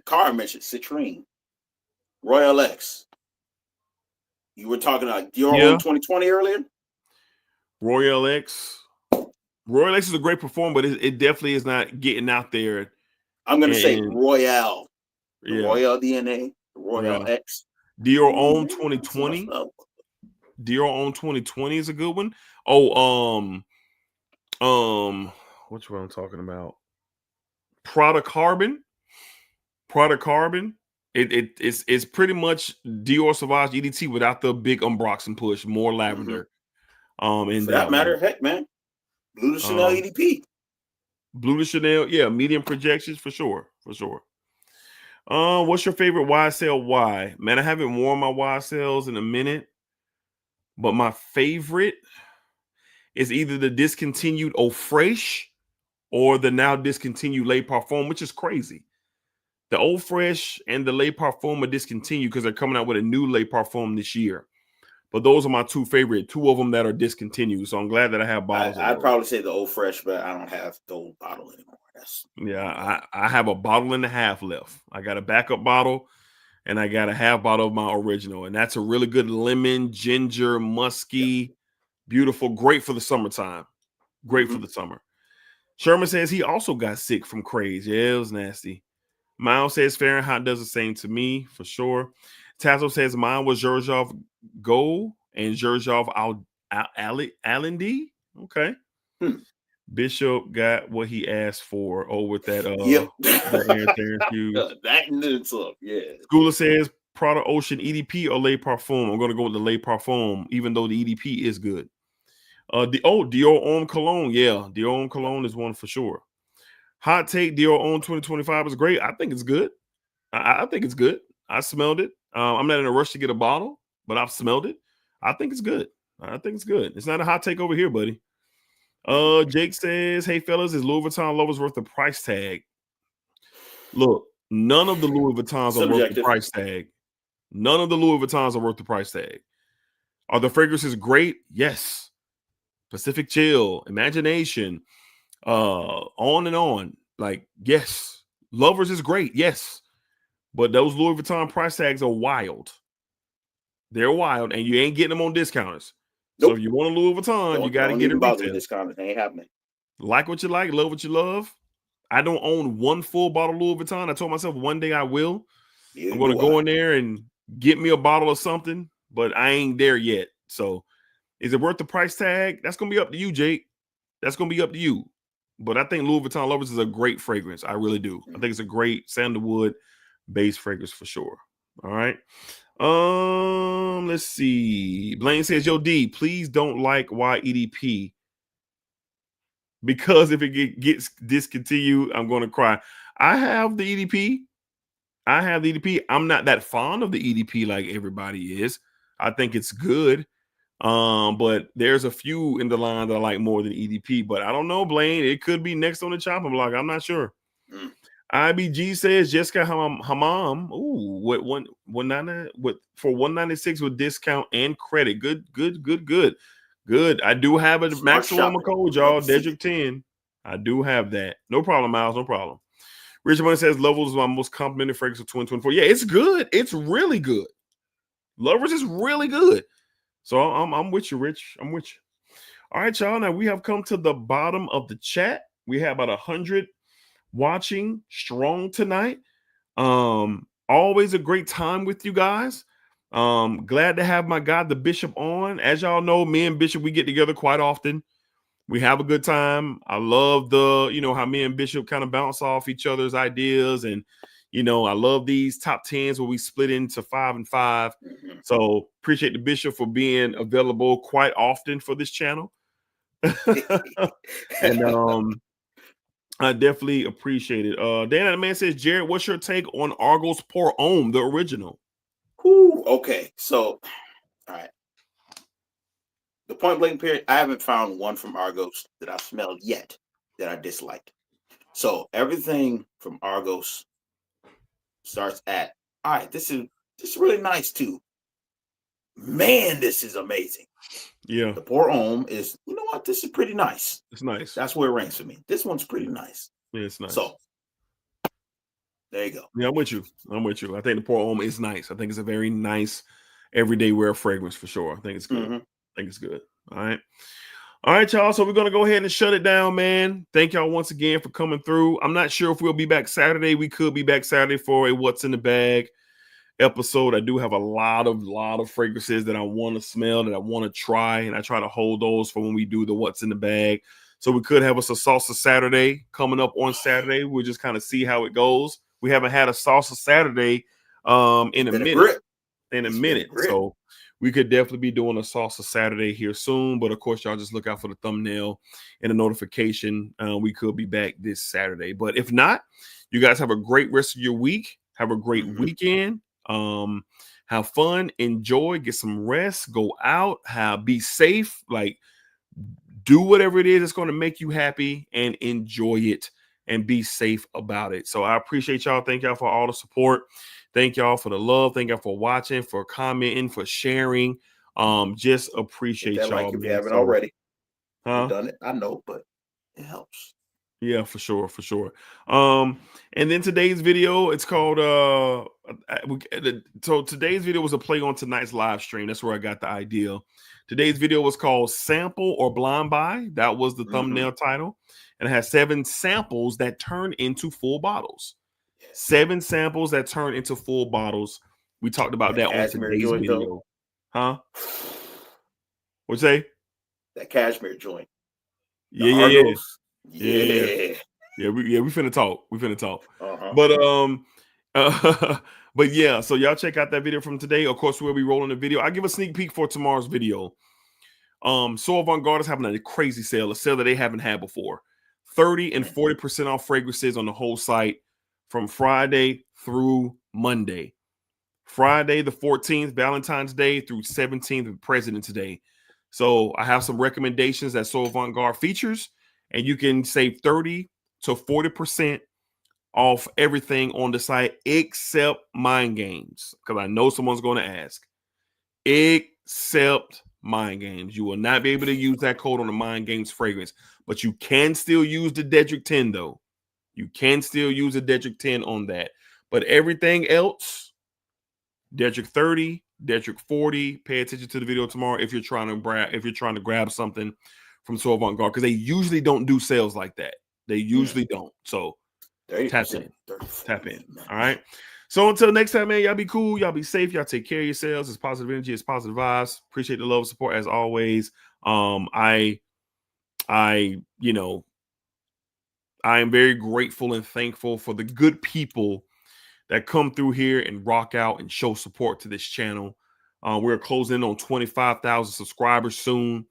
Cara mentioned Citrine, Royal X. You were talking about Dior Homme 2020 earlier. Royal X is a great performer, but it definitely is not getting out there. I'm going to say Royale. Royal DNA, Royal X. Dior Homme 2020. Dior Homme 2020 is a good one. Oh, which one I'm talking about? Prada Carbon. It's pretty much Dior Sauvage EDT without the big unboxing push, more lavender. For that matter, heck, man, Blue de Chanel EDP. Blue de Chanel, yeah, medium projections for sure. What's your favorite YSL? Why, man? I haven't worn my YSLs in a minute, but my favorite is either the discontinued Eau Fraiche or the now discontinued Le Parfum, which is crazy. The Eau Fraiche and the Le Parfum are discontinued because they're coming out with a new Le Parfum this year. But those are my two favorite, two of them that are discontinued. So I'm glad that I have bottles. I'd probably say the Eau Fraiche, but I don't have the old bottle anymore. I have a bottle and a half left. I got a backup bottle and I got a half bottle of my original. And that's a really good lemon, ginger, musky, beautiful, great for the summertime. Great for the summer. Sherman says he also got sick from craze. Yeah, it was nasty. Miles says Fahrenheit does the same to me for sure. Tasso says mine was Xerjoff Gold and Xerjoff Allendy. Okay. Bishop got what he asked for. Oh, with that that and then some. Yeah. Schooler says Prada Ocean EDP or Le Parfum. I'm gonna go with the Le Parfum, even though the EDP is good. Dior Homme Cologne. Yeah, Dior Homme Cologne is one for sure. Hot take, Dior Homme 2025 is great. I think it's good. I think it's good. I smelled it. I'm not in a rush to get a bottle, but I've smelled it. I think it's good. It's not a hot take over here, buddy. Jake says, hey, fellas, is Louis Vuitton lovers worth the price tag? Look, none of the Louis Vuittons are worth the price tag. None of the Louis Vuittons are worth the price tag. Are the fragrances great? Yes. Pacific Chill, Imagination, on and on. Like, yes. Lovers is great. Yes. But those Louis Vuitton price tags are wild. They're wild, and you ain't getting them on discounters. Nope. So if you want a Louis Vuitton, you got to get it retail. Discounters ain't happening. Like what you like, love what you love. I don't own one full bottle of Louis Vuitton. I told myself one day I will. I'm going to go in there and get me a bottle of something, but I ain't there yet. So is it worth the price tag? That's going to be up to you, Jake. That's going to be up to you. But I think Louis Vuitton Lovers is a great fragrance. I really do. I think it's a great sandalwood based fragrance for sure. All right. Let's see. Blaine says, "Yo, D, please don't like YEDP because if it gets discontinued, I'm going to cry." I have the EDP. I'm not that fond of the EDP like everybody is. I think it's good. But there's a few in the line that I like more than EDP. But I don't know, Blaine. It could be next on the chopping block. I'm not sure. IBG says Jessica Hammam. Ooh, what 190 what for 196 with discount and credit. Good. I do have a maximum code, y'all. Dedrick 10. I do have that. No problem, Miles. No problem. Richard Money says Levels is my most complimented fragrance of 2024. Yeah, it's good. It's really good. Lovers is really good. So I'm with you, Rich. I'm with you. All right, y'all. Now we have come to the bottom of the chat. We have about 100 watching strong tonight. Always a great time with you guys. Glad to have my guy, the Bishop, on. As y'all know, me and Bishop, we get together quite often. We have a good time. I love how me and Bishop kind of bounce off each other's ideas. And, I love these top 10s where we split into 5 and 5. So appreciate the Bishop for being available quite often for this channel. And I definitely appreciate it. Dan the man says, Jared, what's your take on Argos Pour Homme, the original? Okay. So, all right. The point blank period, I haven't found one from Argos that I've smelled yet that I disliked. So everything from Argos starts at, all right, this is really nice too. Man, this is amazing. Yeah. The Pour Homme is, you know what? This is pretty nice. It's nice. That's where it ranks for me. This one's pretty nice. Yeah, it's nice. So there you go. Yeah, I'm with you. I think the Pour Homme is nice. I think it's a very nice everyday wear fragrance for sure. I think it's good. I think it's good. All right, y'all. So we're going to go ahead and shut it down, man. Thank y'all once again for coming through. I'm not sure if we'll be back Saturday. We could be back Saturday for a What's in the Bag episode. I do have a lot of fragrances that I want to smell, that I want to try, and I try to hold those for when we do the What's in the Bag. So we could have us a salsa Saturday coming up on Saturday. We'll just kind of see how it goes. We haven't had a salsa Saturday in a minute. So we could definitely be doing a salsa Saturday here soon. But of course, y'all just look out for the thumbnail and the notification. We could be back this Saturday. But if not, you guys have a great rest of your week. Have a great weekend. Have fun, enjoy, get some rest, go out, be safe, like do whatever it is that's going to make you happy and enjoy it and be safe about it. So I appreciate y'all. Thank y'all for all the support. Thank y'all for the love. Thank y'all for watching, for commenting, for sharing. Just appreciate y'all. Like if you haven't already done it, I know, but it helps. Yeah, for sure. And then today's video, it's called so today's video was a play on tonight's live stream. That's where I got the idea. Today's video was called Sample or Blind Buy. That was the thumbnail title. And it has 7 samples that turn into full bottles. 7 samples that turn into full bottles. We talked about that on today's video. Huh? What'd you say? That cashmere joint. Yeah. We finna talk. But yeah, so y'all check out that video from today. Of course, we'll be rolling the video. I give a sneak peek for tomorrow's video. So Avant-Garde is having a crazy sale, a sale that they haven't had before. 30 and 40% off fragrances on the whole site from Friday through Monday. Friday the 14th, Valentine's Day, through 17th, President's Day. So I have some recommendations that So Avant-Garde features, and you can save 30 to 40% off everything on the site except Mind Games, because I know someone's going to ask. Except Mind Games. You will not be able to use that code on the Mind Games fragrance, but you can still use the Dedrick 10 though. You can still use the Dedrick 10 on that. But everything else, Dedrick 30, Dedrick 40. Pay attention to the video tomorrow if you're trying to grab something from So Avant-Garde, because they usually don't do sales like that. They usually don't. So tap in. All right. So until next time, man, y'all be cool. Y'all be safe. Y'all take care of yourselves. It's positive energy. It's positive vibes. Appreciate the love and support as always. I I am very grateful and thankful for the good people that come through here and rock out and show support to this channel. We're closing in on 25,000 subscribers soon.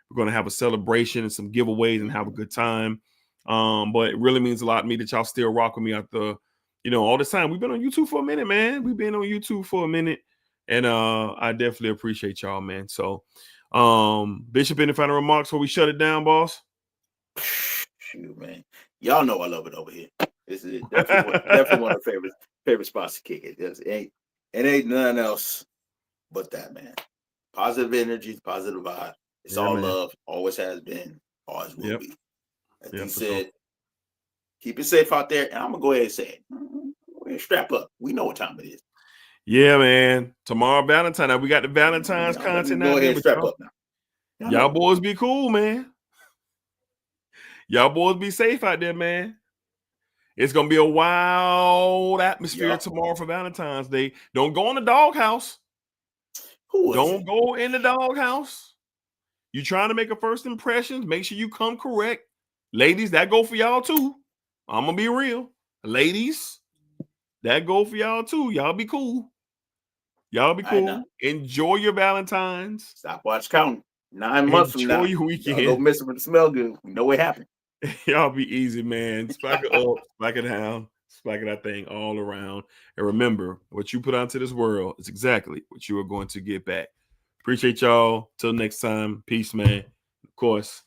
We're going to have a celebration and some giveaways and have a good time. But it really means a lot to me that y'all still rock with me after, all this time. We've been on YouTube for a minute, man. We've been on YouTube for a minute. And I definitely appreciate y'all, man. So, Bishop, any final remarks before we shut it down, boss? Shoot, man. Y'all know I love it over here. This is definitely one of the favorite spots to kick it. It ain't nothing else but that, man. Positive energy, positive vibe. It's all man. Love. Always has been. Always will be. As he said, keep it safe out there. And I'm gonna go ahead and say it. Go ahead, strap up. We know what time it is. Yeah, man. Tomorrow, Valentine's. Now we got the Valentine's content. Go ahead and strap up now. Y'all boys be cool, man. Y'all boys be safe out there, man. It's gonna be a wild atmosphere tomorrow for Valentine's Day. Don't go in the doghouse. Don't go in the doghouse. You trying to make a first impression? Make sure you come correct, ladies. That go for y'all too. I'm gonna be real, ladies. That go for y'all too. Y'all be cool. Y'all be cool. Enjoy your Valentine's. Stopwatch counting. 9 months from now. Enjoy your weekend. Go miss it with the smell good. We know what happened. Y'all be easy, man. Spike it up, spike it down, spike that thing all around. And remember, what you put out to this world is exactly what you are going to get back. Appreciate y'all. Till next time. Peace, man. Of course.